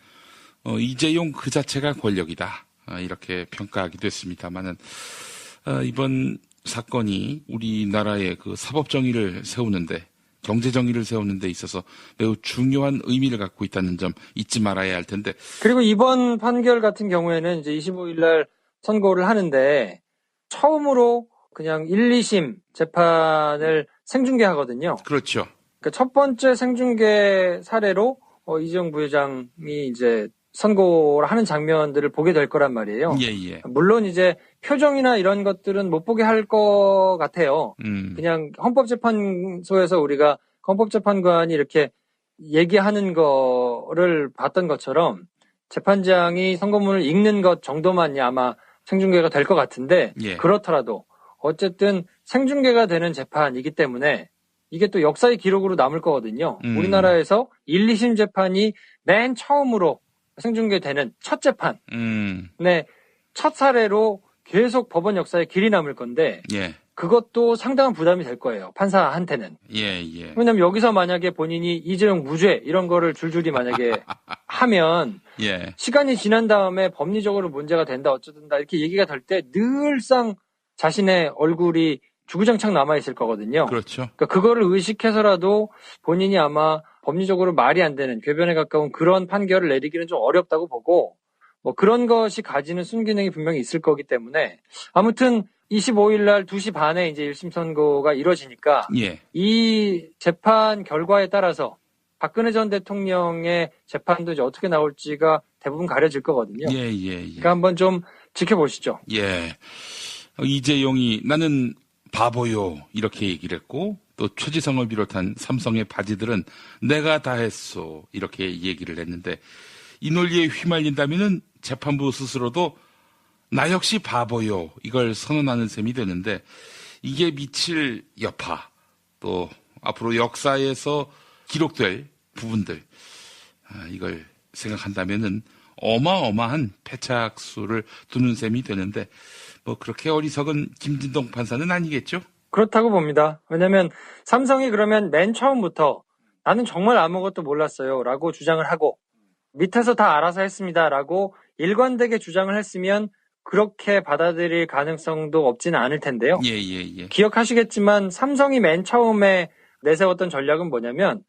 이재용 그 자체가 권력이다 이렇게 평가하기도 했습니다만은 이번 사건이 우리나라의 그 사법 정의를 세우는데 경제 정의를 세우는 데 있어서 매우 중요한 의미를 갖고 있다는 점 잊지 말아야 할 텐데. 그리고 이번 판결 같은 경우에는 이제 25일 날 선고를 하는데 처음으로 그냥 1, 2심 재판을 생중계하거든요. 그렇죠. 그러니까 첫 번째 생중계 사례로 이재용 부회장이 이제 선고를 하는 장면들을 보게 될 거란 말이에요. 예. 물론 이제 표정이나 이런 것들은 못 보게 할 것 같아요. 그냥 헌법재판소에서 우리가 헌법재판관이 이렇게 얘기하는 거를 봤던 것처럼 재판장이 선고문을 읽는 것 정도만이 아마 생중계가 될 것 같은데 예. 그렇더라도 어쨌든 생중계가 되는 재판이기 때문에 이게 또 역사의 기록으로 남을 거거든요. 우리나라에서 1, 2심 재판이 맨 처음으로 생중계되는 첫 재판. 네, 첫 사례로 계속 법원 역사에 길이 남을 건데 예. 그것도 상당한 부담이 될 거예요. 판사한테는. 예. 왜냐면 여기서 만약에 본인이 이재용 무죄 이런 거를 줄줄이 만약에 하면 예. 시간이 지난 다음에 법리적으로 문제가 된다 어쩌든다 이렇게 얘기가 될 때 늘상 자신의 얼굴이 주구장창 남아있을 거거든요. 그렇죠. 그러니까 그거를 의식해서라도 본인이 아마 법리적으로 말이 안 되는 궤변에 가까운 그런 판결을 내리기는 좀 어렵다고 보고 그런 것이 가지는 순기능이 분명히 있을 거기 때문에 아무튼 25일 날 2시 반에 이제 1심 선고가 이루어지니까 예. 이 재판 결과에 따라서 박근혜 전 대통령의 재판도 이제 어떻게 나올지가 대부분 가려질 거거든요. 예. 그러니까 한번 좀 지켜보시죠. 예. 이재용이 나는 바보요 이렇게 얘기를 했고 또 최지성을 비롯한 삼성의 바지들은 내가 다 했어 이렇게 얘기를 했는데 이 논리에 휘말린다면은 재판부 스스로도 나 역시 바보요 이걸 선언하는 셈이 되는데 이게 미칠 여파 또 앞으로 역사에서 기록될 부분들 이걸 생각한다면은 어마어마한 패착수를 두는 셈이 되는데 그렇게 어리석은 김진동 판사는 아니겠죠? 그렇다고 봅니다. 왜냐하면 삼성이 그러면 맨 처음부터 나는 정말 아무것도 몰랐어요 라고 주장을 하고 밑에서 다 알아서 했습니다 라고 일관되게 주장을 했으면 그렇게 받아들일 가능성도 없지는 않을 텐데요. 예, 예, 예. 기억하시겠지만 삼성이 맨 처음에 내세웠던 전략은 뭐냐면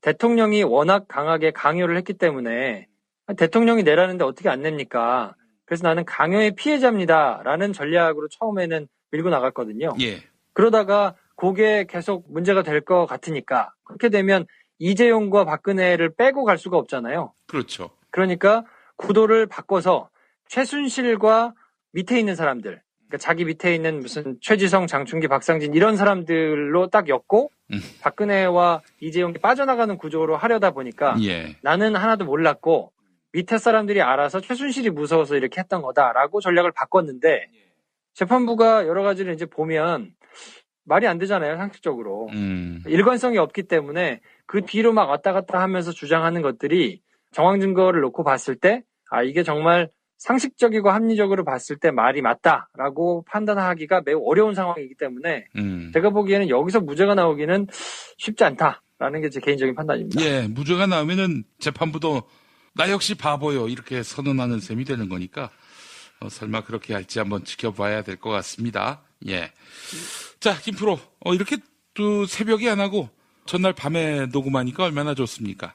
대통령이 워낙 강하게 강요를 했기 때문에 대통령이 내라는데 어떻게 안 냅니까? 그래서 나는 강요의 피해자입니다라는 전략으로 처음에는 밀고 나갔거든요. 예. 그러다가 그게 계속 문제가 될 것 같으니까 그렇게 되면 이재용과 박근혜를 빼고 갈 수가 없잖아요. 그렇죠. 그러니까 구도를 바꿔서 최순실과 밑에 있는 사람들, 그러니까 자기 밑에 있는 무슨 최지성, 장충기, 박상진 이런 사람들로 딱 엮고 박근혜와 이재용이 빠져나가는 구조로 하려다 보니까 예. 나는 하나도 몰랐고 밑에 사람들이 알아서 최순실이 무서워서 이렇게 했던 거다라고 전략을 바꿨는데 재판부가 여러 가지를 이제 보면 말이 안 되잖아요, 상식적으로. 일관성이 없기 때문에 그 뒤로 막 왔다 갔다 하면서 주장하는 것들이 정황 증거를 놓고 봤을 때 이게 정말 상식적이고 합리적으로 봤을 때 말이 맞다라고 판단하기가 매우 어려운 상황이기 때문에 제가 보기에는 여기서 무죄가 나오기는 쉽지 않다라는 게 제 개인적인 판단입니다. 예, 무죄가 나오면은 재판부도 나 역시 바보요 이렇게 선언하는 셈이 되는 거니까 설마 그렇게 할지 한번 지켜봐야 될 것 같습니다. 예. 자, 김프로 이렇게 또 새벽에 안 하고 전날 밤에 녹음하니까 얼마나 좋습니까?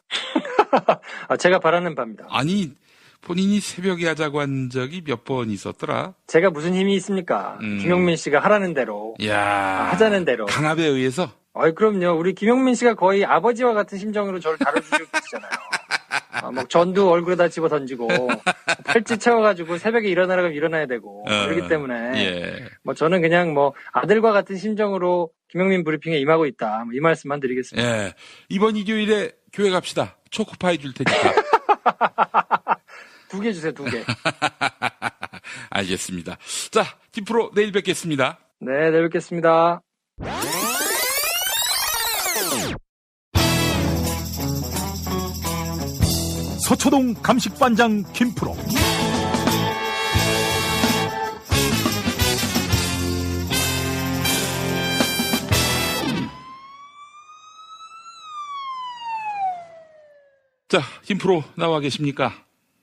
제가 바라는 바입니다. 아니 본인이 새벽에 하자고 한 적이 몇 번 있었더라? 제가 무슨 힘이 있습니까? 김용민 씨가 하라는 대로, 야, 하자는 대로. 강압에 의해서? 그럼요. 우리 김용민 씨가 거의 아버지와 같은 심정으로 저를 다뤄주시고 계시잖아요. 막 전두 얼굴에다 집어 던지고, 팔찌 채워가지고 새벽에 일어나라고 일어나야 되고, 그렇기 때문에, 예. 저는 그냥 아들과 같은 심정으로 김용민 브리핑에 임하고 있다. 이 말씀만 드리겠습니다. 예. 이번 일요일에 교회 갑시다. 초코파이 줄 테니까. 2개 주세요, 2개. 알겠습니다. 자, 김프로 내일 뵙겠습니다. 네, 내일 뵙겠습니다. 서초동 감식반장 김프로. 자, 김프로 나와 계십니까?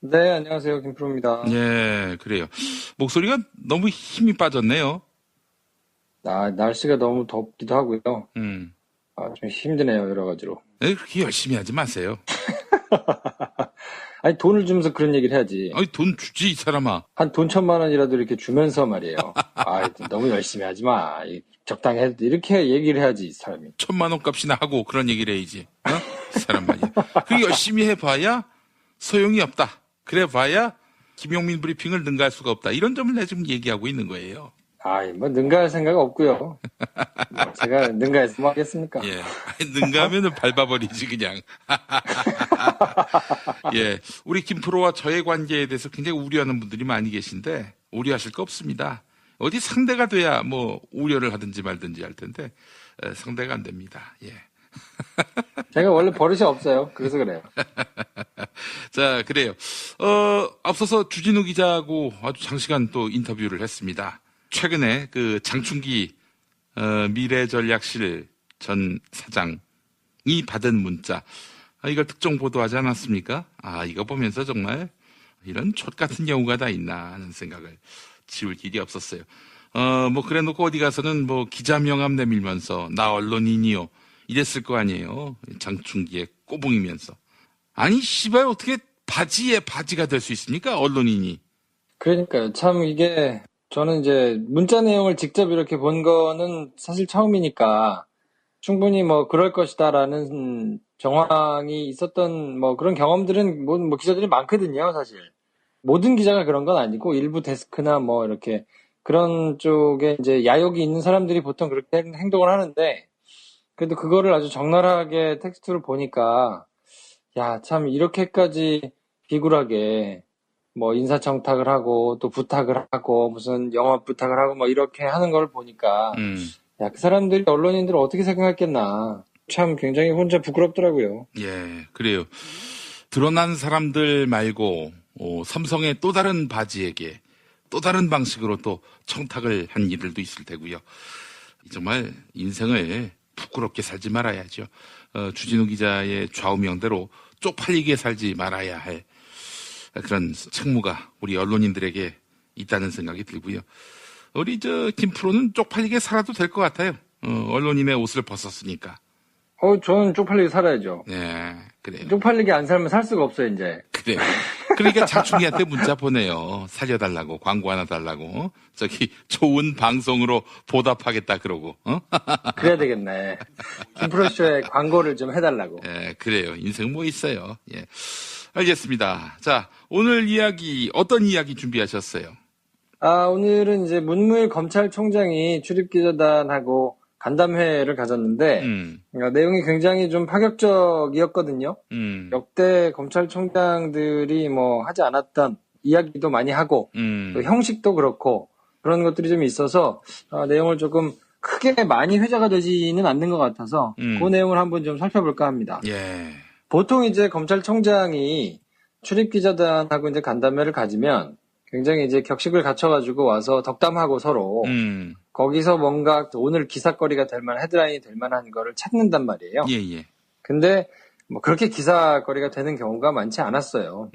네, 안녕하세요. 김프로입니다. 예, 그래요. 목소리가 너무 힘이 빠졌네요. 날씨가 너무 덥기도 하고요. 좀 힘드네요, 여러 가지로. 그렇게 열심히 하지 마세요. 아니, 돈을 주면서 그런 얘기를 해야지. 아니, 돈 주지, 이 사람아. 한 돈 1,000만 원이라도 이렇게 주면서 말이에요. 너무 열심히 하지 마. 적당히 해도 이렇게 얘기를 해야지, 이 사람이. 1,000만 원 값이나 하고 그런 얘기를 해야지. 이 사람 말이야. 그 열심히 해봐야 소용이 없다. 그래 봐야 김용민 브리핑을 능가할 수가 없다. 이런 점을 내가 지금 얘기하고 있는 거예요. 능가할 생각 없고요. 제가 능가해서 뭐 하겠습니까? 예. 능가하면은 밟아버리지, 그냥. 예. 우리 김프로와 저의 관계에 대해서 굉장히 우려하는 분들이 많이 계신데, 우려하실 거 없습니다. 어디 상대가 돼야 우려를 하든지 말든지 할 텐데, 상대가 안 됩니다. 예. 제가 원래 버릇이 없어요. 그래서 그래요. 자, 그래요. 앞서서 주진우 기자하고 아주 장시간 또 인터뷰를 했습니다. 최근에 그 장충기 미래전략실 전 사장이 받은 문자, 이걸 특정 보도하지 않았습니까? 이거 보면서 정말 이런 촛 같은 경우가 다 있나 하는 생각을 지울 길이 없었어요. 그래 놓고 어디 가서는 기자 명함 내밀면서 나 언론인이요 이랬을 거 아니에요. 장충기에 꼬붕이면서. 아니, 씨발, 어떻게 바지에 바지가 될 수 있습니까? 언론인이. 그러니까요. 참 이게, 저는 이제 문자 내용을 직접 이렇게 본 거는 사실 처음이니까 충분히 그럴 것이다라는 정황이 있었던 그런 경험들은 기자들이 많거든요, 사실. 모든 기자가 그런 건 아니고 일부 데스크나 이렇게 그런 쪽에 이제 야욕이 있는 사람들이 보통 그렇게 행동을 하는데 그래도 그거를 아주 적나라하게 텍스트로 보니까 참 이렇게까지 비굴하게 인사청탁을 하고 또 부탁을 하고 무슨 영업 부탁을 하고 이렇게 하는 걸 보니까 그 사람들이 언론인들을 어떻게 생각했겠나 참 굉장히 혼자 부끄럽더라고요. 예, 그래요. 드러난 사람들 말고 삼성의 또 다른 바지에게 또 다른 방식으로 또 청탁을 한 이들도 있을 테고요. 정말 인생을 부끄럽게 살지 말아야죠. 주진우 기자의 좌우명대로 쪽팔리게 살지 말아야 할 그런 책무가 우리 언론인들에게 있다는 생각이 들고요. 우리 김프로는 쪽팔리게 살아도 될 것 같아요. 언론인의 옷을 벗었으니까. 저는 쪽팔리게 살아야죠. 네, 그래요. 쪽팔리게 안 살면 살 수가 없어요, 이제. 그래요. 그러니까 장충기한테 문자 보내요. 살려달라고, 광고 하나 달라고. 좋은 방송으로 보답하겠다 그러고. 그래야 되겠네. 김프로쇼에 광고를 좀 해달라고. 예, 그래요. 인생 뭐 있어요. 예. 알겠습니다. 자, 오늘 이야기, 어떤 이야기 준비하셨어요? 오늘은 이제 문무일 검찰총장이 출입기자단하고 간담회를 가졌는데, 내용이 굉장히 좀 파격적이었거든요. 역대 검찰총장들이 하지 않았던 이야기도 많이 하고, 또 형식도 그렇고, 그런 것들이 좀 있어서, 내용을 조금 크게 많이 회자가 되지는 않는 것 같아서, 그 내용을 한번 좀 살펴볼까 합니다. 예. 보통 이제 검찰총장이 출입기자단하고 이제 간담회를 가지면, 굉장히 이제 격식을 갖춰가지고 와서 덕담하고 서로 거기서 뭔가 오늘 기사거리가 될 만한 헤드라인이 될 만한 거를 찾는단 말이에요. 예. 근데 그렇게 기사거리가 되는 경우가 많지 않았어요.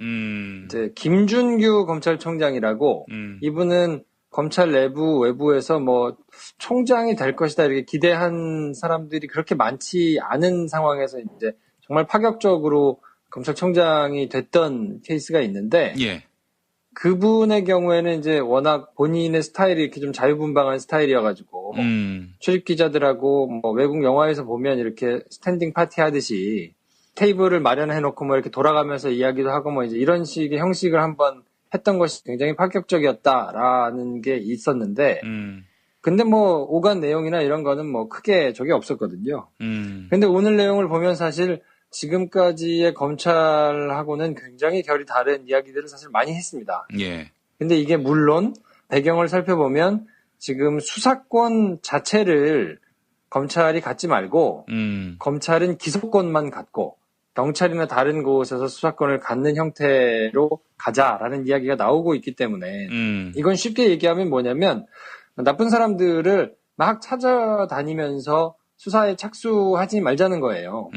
이제 김준규 검찰총장이라고 이분은 검찰 내부 외부에서 총장이 될 것이다 이렇게 기대한 사람들이 그렇게 많지 않은 상황에서 이제 정말 파격적으로 검찰총장이 됐던 케이스가 있는데. 예. 그분의 경우에는 이제 워낙 본인의 스타일이 이렇게 좀 자유분방한 스타일이어가지고, 출입기자들하고 외국 영화에서 보면 이렇게 스탠딩 파티 하듯이 테이블을 마련해놓고 이렇게 돌아가면서 이야기도 하고 이제 이런 식의 형식을 한번 했던 것이 굉장히 파격적이었다라는 게 있었는데, 근데 오간 내용이나 이런 거는 크게 적이 없었거든요. 근데 오늘 내용을 보면 사실 지금까지의 검찰하고는 굉장히 결이 다른 이야기들을 사실 많이 했습니다. 예. 근데 이게 물론 배경을 살펴보면 지금 수사권 자체를 검찰이 갖지 말고 검찰은 기소권만 갖고 경찰이나 다른 곳에서 수사권을 갖는 형태로 가자라는 이야기가 나오고 있기 때문에 이건 쉽게 얘기하면 뭐냐면 나쁜 사람들을 막 찾아다니면서 수사에 착수하지 말자는 거예요.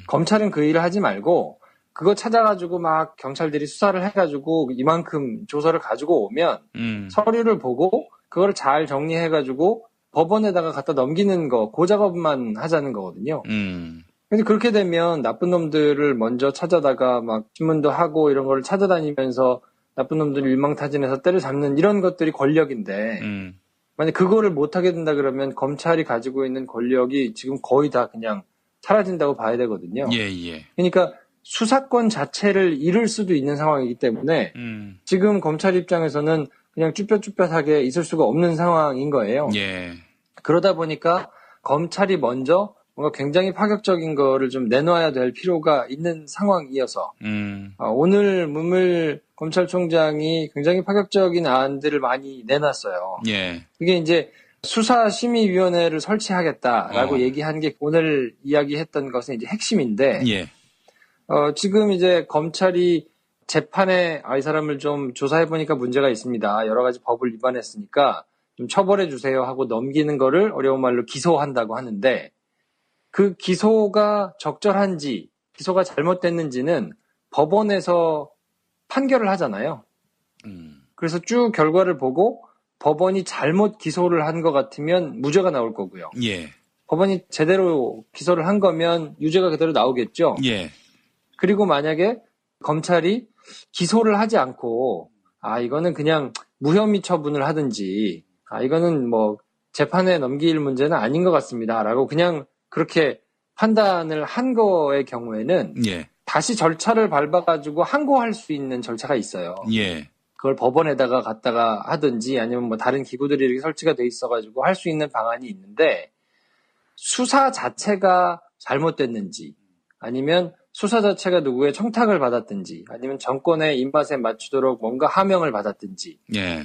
검찰은 그 일을 하지 말고 그거 찾아가지고 막 경찰들이 수사를 해가지고 이만큼 조서를 가지고 오면 서류를 보고 그걸 잘 정리해가지고 법원에다가 갖다 넘기는 거, 그 작업만 하자는 거거든요. 근데 그렇게 되면 나쁜 놈들을 먼저 찾아다가 막 신문도 하고 이런 거를 찾아다니면서 나쁜 놈들을 일망타진해서 때려잡는 이런 것들이 권력인데 만약 그거를 못하게 된다 그러면 검찰이 가지고 있는 권력이 지금 거의 다 그냥 사라진다고 봐야 되거든요. 예. 그러니까 수사권 자체를 잃을 수도 있는 상황이기 때문에 지금 검찰 입장에서는 그냥 쭈뼛쭈뼛하게 있을 수가 없는 상황인 거예요. 예. 그러다 보니까 검찰이 먼저 뭔가 굉장히 파격적인 거를 좀 내놔야 될 필요가 있는 상황이어서 오늘 문무일 검찰총장이 굉장히 파격적인 안들을 많이 내놨어요. 예. 그게 이제 수사심의위원회를 설치하겠다라고 얘기한 게 오늘 이야기했던 것은 이제 핵심인데, 예. 지금 이제 검찰이 재판에 이 사람을 좀 조사해보니까 문제가 있습니다. 여러 가지 법을 위반했으니까 좀 처벌해주세요 하고 넘기는 거를 어려운 말로 기소한다고 하는데, 그 기소가 적절한지, 기소가 잘못됐는지는 법원에서 판결을 하잖아요. 그래서 쭉 결과를 보고 법원이 잘못 기소를 한 것 같으면 무죄가 나올 거고요. 예. 법원이 제대로 기소를 한 거면 유죄가 그대로 나오겠죠. 예. 그리고 만약에 검찰이 기소를 하지 않고 이거는 그냥 무혐의 처분을 하든지 이거는 재판에 넘길 문제는 아닌 것 같습니다. 라고 그냥 그렇게 판단을 한 거의 경우에는 예. 다시 절차를 밟아가지고 항고할 수 있는 절차가 있어요. 예. 그걸 법원에다가 갖다가 하든지 아니면 다른 기구들이 이렇게 설치가 돼 있어가지고 할 수 있는 방안이 있는데 수사 자체가 잘못됐는지 아니면 수사 자체가 누구의 청탁을 받았든지 아니면 정권의 입맛에 맞추도록 뭔가 하명을 받았든지 예.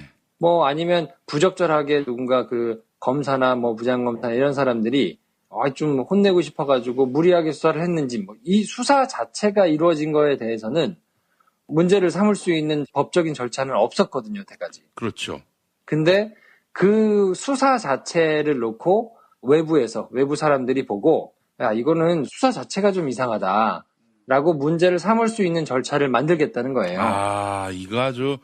아니면 부적절하게 누군가 그 검사나 부장검사 이런 사람들이 좀 혼내고 싶어가지고 무리하게 수사를 했는지 이 수사 자체가 이루어진 거에 대해서는 문제를 삼을 수 있는 법적인 절차는 없었거든요, 여태까지. 그렇죠. 근데 그 수사 자체를 놓고 외부 사람들이 보고 이거는 수사 자체가 좀 이상하다. 라고 문제를 삼을 수 있는 절차를 만들겠다는 거예요. 아, 이거 아주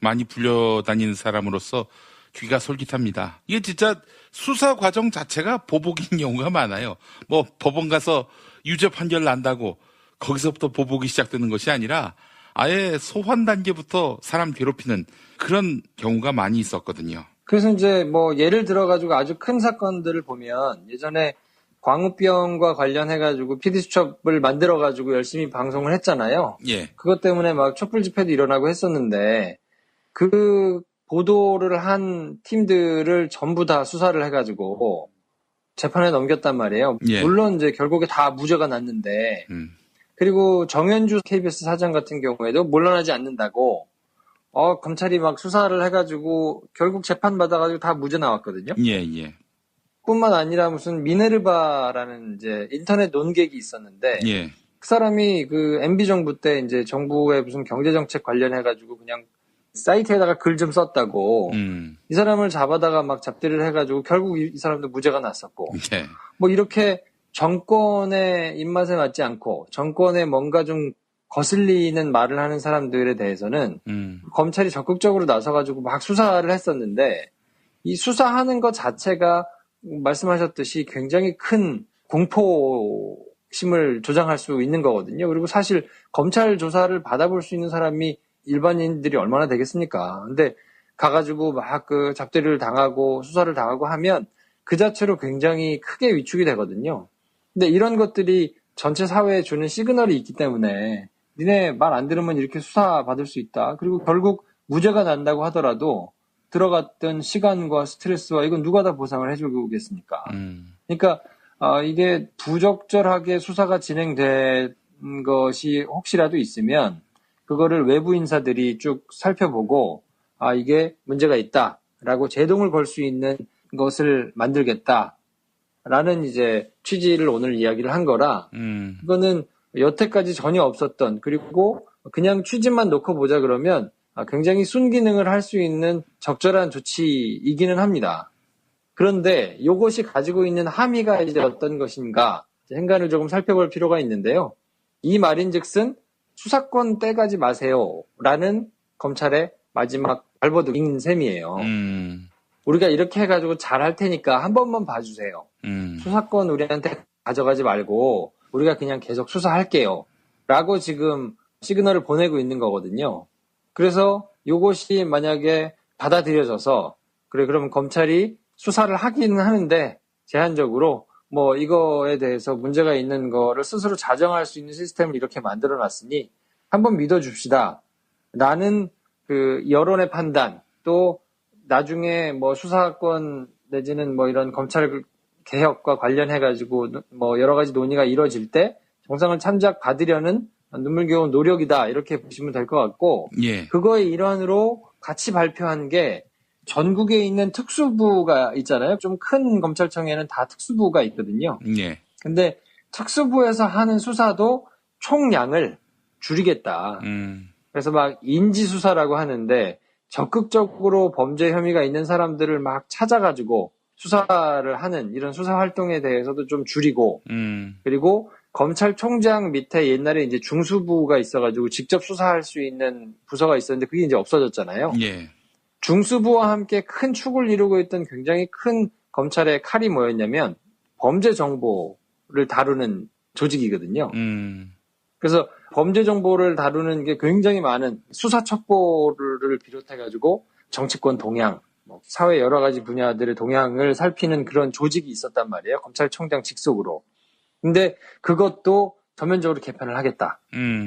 많이 불려다니는 사람으로서 귀가 솔깃합니다. 이게 진짜 수사 과정 자체가 보복인 경우가 많아요. 뭐 법원 가서 유죄 판결 난다고 거기서부터 보복이 시작되는 것이 아니라 아예 소환 단계부터 사람 괴롭히는 그런 경우가 많이 있었거든요. 그래서 이제 뭐 예를 들어가지고 아주 큰 사건들을 보면 예전에 광우병과 관련해가지고 PD수첩을 만들어가지고 열심히 방송을 했잖아요. 예. 그것 때문에 막 촛불 집회도 일어나고 했었는데 그 보도를 한 팀들을 전부 다 수사를 해가지고 재판에 넘겼단 말이에요. 예. 물론 이제 결국에 다 무죄가 났는데 그리고 정현주 KBS 사장 같은 경우에도 물러나지 않는다고 검찰이 막 수사를 해가지고 결국 재판 받아가지고 다 무죄 나왔거든요. 예, 예. 뿐만 아니라 무슨 미네르바라는 이제 인터넷 논객이 있었는데 예. 그 사람이 그 MB 정부 때 이제 정부의 무슨 경제 정책 관련해가지고 그냥 사이트에다가 글 좀 썼다고 이 사람을 잡아다가 막 잡들이를 해가지고 결국 이 사람도 무죄가 났었고 예. 뭐 이렇게 정권의 입맛에 맞지 않고 정권에 뭔가 좀 거슬리는 말을 하는 사람들에 대해서는 검찰이 적극적으로 나서가지고 막 수사를 했었는데 이 수사하는 것 자체가 말씀하셨듯이 굉장히 큰 공포심을 조장할 수 있는 거거든요. 그리고 사실 검찰 조사를 받아볼 수 있는 사람이 일반인들이 얼마나 되겠습니까? 근데 가가지고 막 그 잡들이를 당하고 수사를 당하고 하면 그 자체로 굉장히 크게 위축이 되거든요. 근데 이런 것들이 전체 사회에 주는 시그널이 있기 때문에 니네 말 안 들으면 이렇게 수사 받을 수 있다. 그리고 결국 무죄가 난다고 하더라도 들어갔던 시간과 스트레스와 이건 누가 다 보상을 해주겠습니까? 그러니까 이게 부적절하게 수사가 진행된 것이 혹시라도 있으면 그거를 외부 인사들이 쭉 살펴보고 이게 문제가 있다라고 제동을 걸 수 있는 것을 만들겠다라는 이제 취지를 오늘 이야기를 한 거라 이거는 여태까지 전혀 없었던 그리고 그냥 취지만 놓고 보자 그러면 굉장히 순기능을 할 수 있는 적절한 조치이기는 합니다. 그런데 이것이 가지고 있는 함의가 이제 어떤 것인가 행간을 조금 살펴볼 필요가 있는데요. 이 말인즉슨 수사권 떼가지 마세요라는 검찰의 마지막 발버둥인 셈이에요. 우리가 이렇게 해가지고 잘할 테니까 한 번만 봐주세요. 수사권 우리한테 가져가지 말고 우리가 그냥 계속 수사할게요. 라고 지금 시그널을 보내고 있는 거거든요. 그래서 이것이 만약에 받아들여져서 그래 그러면 검찰이 수사를 하기는 하는데 제한적으로 뭐 이거에 대해서 문제가 있는 거를 스스로 자정할 수 있는 시스템을 이렇게 만들어 놨으니 한번 믿어줍시다. 라는 그 여론의 판단 또 나중에 뭐 수사권 내지는 뭐 이런 검찰 개혁과 관련해가지고 뭐 여러 가지 논의가 이루어질 때 정상을 참작 받으려는 눈물겨운 노력이다 이렇게 보시면 될 것 같고 예. 그거의 일환으로 같이 발표한 게 전국에 있는 특수부가 있잖아요. 좀 큰 검찰청에는 다 특수부가 있거든요. 예. 근데 특수부에서 하는 수사도 총량을 줄이겠다. 그래서 막 인지수사라고 하는데 적극적으로 범죄 혐의가 있는 사람들을 막 찾아가지고 수사를 하는 이런 수사 활동에 대해서도 좀 줄이고 그리고 검찰총장 밑에 옛날에 이제 중수부가 있어가지고 직접 수사할 수 있는 부서가 있었는데 그게 이제 없어졌잖아요. 예. 중수부와 함께 큰 축을 이루고 있던 굉장히 큰 검찰의 칼이 뭐였냐면 범죄 정보를 다루는 조직이거든요. 그래서 범죄 정보를 다루는 게 굉장히 많은 수사 첩보를 비롯해가지고 정치권 동향, 사회 여러 가지 분야들의 동향을 살피는 그런 조직이 있었단 말이에요. 검찰총장 직속으로. 근데 그것도 전면적으로 개편을 하겠다.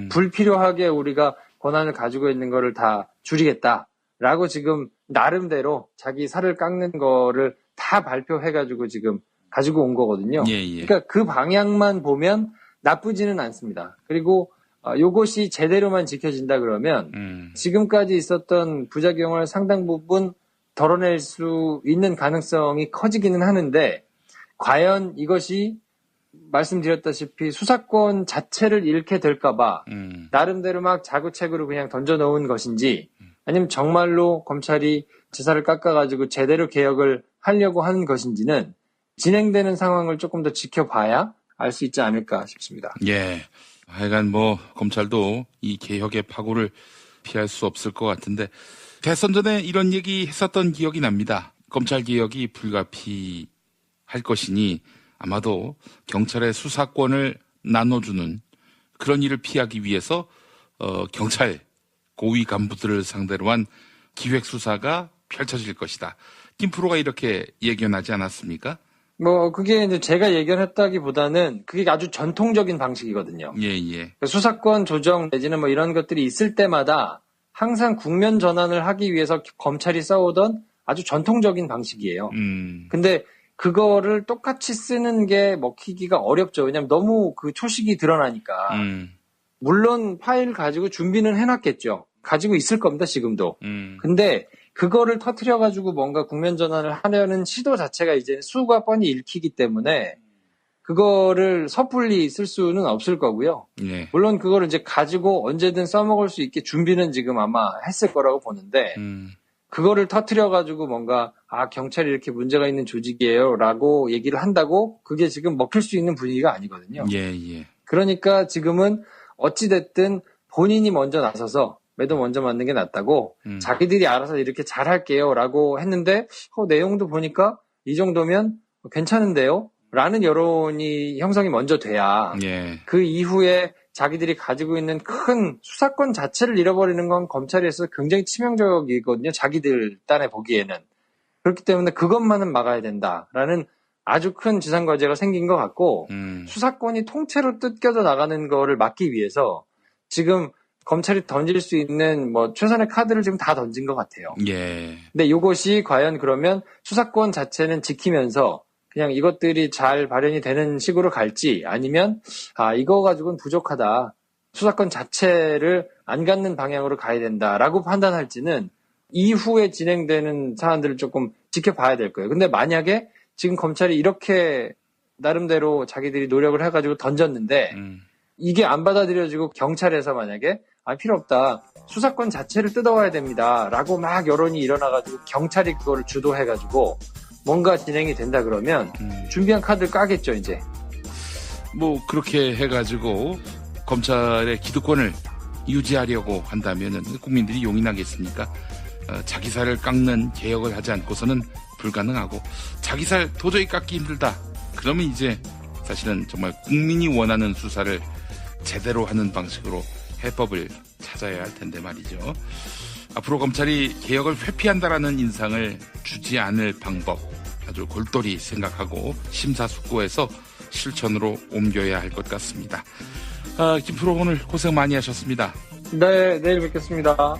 불필요하게 우리가 권한을 가지고 있는 거를 다 줄이겠다라고 지금 나름대로 자기 살을 깎는 거를 다 발표해가지고 지금 가지고 온 거거든요. 예, 예. 그러니까 그 방향만 보면 나쁘지는 않습니다. 그리고 요것이 제대로만 지켜진다 그러면 지금까지 있었던 부작용을 상당 부분 덜어낼 수 있는 가능성이 커지기는 하는데 과연 이것이 말씀드렸다시피 수사권 자체를 잃게 될까봐 나름대로 막 자구책으로 그냥 던져놓은 것인지 아니면 정말로 검찰이 제사를 깎아가지고 제대로 개혁을 하려고 하는 것인지는 진행되는 상황을 조금 더 지켜봐야 알 수 있지 않을까 싶습니다. 예. 하여간 검찰도 이 개혁의 파고를 피할 수 없을 것 같은데, 대선 전에 이런 얘기 했었던 기억이 납니다. 검찰 개혁이 불가피할 것이니 아마도 경찰의 수사권을 나눠주는 그런 일을 피하기 위해서 경찰 고위 간부들을 상대로 한 기획수사가 펼쳐질 것이다. 김프로가 이렇게 예견하지 않았습니까? 그게 이제 제가 예견했다기보다는 그게 아주 전통적인 방식이거든요. 예. 그러니까 수사권 조정 내지는 이런 것들이 있을 때마다 항상 국면 전환을 하기 위해서 검찰이 써오던 아주 전통적인 방식이에요. 근데 그거를 똑같이 쓰는 게 먹히기가 어렵죠. 왜냐면 너무 그 초식이 드러나니까. 물론 파일 가지고 준비는 해놨겠죠. 가지고 있을 겁니다, 지금도. 근데 그거를 터트려가지고 뭔가 국면 전환을 하려는 시도 자체가 이제 수가 뻔히 읽히기 때문에 그거를 섣불리 쓸 수는 없을 거고요. 예. 물론 그거를 이제 가지고 언제든 써먹을 수 있게 준비는 지금 아마 했을 거라고 보는데 그거를 터트려가지고 뭔가 경찰이 이렇게 문제가 있는 조직이에요 라고 얘기를 한다고 그게 지금 먹힐 수 있는 분위기가 아니거든요. 예. 그러니까 지금은 어찌됐든 본인이 먼저 나서서 매도 먼저 맞는 게 낫다고 자기들이 알아서 이렇게 잘할게요 라고 했는데 내용도 보니까 이 정도면 괜찮은데요? 라는 여론이 형성이 먼저 돼야 그 이후에 자기들이 가지고 있는 큰 수사권 자체를 잃어버리는 건 검찰에서 굉장히 치명적이거든요. 자기들 딴에 보기에는. 그렇기 때문에 그것만은 막아야 된다라는 아주 큰 지상과제가 생긴 것 같고 수사권이 통째로 뜯겨져 나가는 거를 막기 위해서 지금 검찰이 던질 수 있는 최선의 카드를 지금 다 던진 것 같아요. 예. 근데 이것이 과연 그러면 수사권 자체는 지키면서 그냥 이것들이 잘 발현이 되는 식으로 갈지 아니면 이거 가지고는 부족하다. 수사권 자체를 안 갖는 방향으로 가야 된다라고 판단할지는 이후에 진행되는 사안들을 조금 지켜봐야 될 거예요. 근데 만약에 지금 검찰이 이렇게 나름대로 자기들이 노력을 해가지고 던졌는데 이게 안 받아들여지고 경찰에서 만약에 필요 없다. 수사권 자체를 뜯어와야 됩니다. 라고 막 여론이 일어나가지고 경찰이 그거를 주도해가지고 뭔가 진행이 된다 그러면 준비한 카드를 까겠죠, 이제. 그렇게 해가지고 검찰의 기득권을 유지하려고 한다면은 국민들이 용인하겠습니까? 자기 살을 깎는 개혁을 하지 않고서는 불가능하고 자기 살 도저히 깎기 힘들다. 그러면 이제 사실은 정말 국민이 원하는 수사를 제대로 하는 방식으로 해법을 찾아야 할 텐데 말이죠. 앞으로 검찰이 개혁을 회피한다라는 인상을 주지 않을 방법 아주 골똘히 생각하고 심사숙고해서 실천으로 옮겨야 할 것 같습니다. 김프로 오늘 고생 많이 하셨습니다. 네, 내일 뵙겠습니다.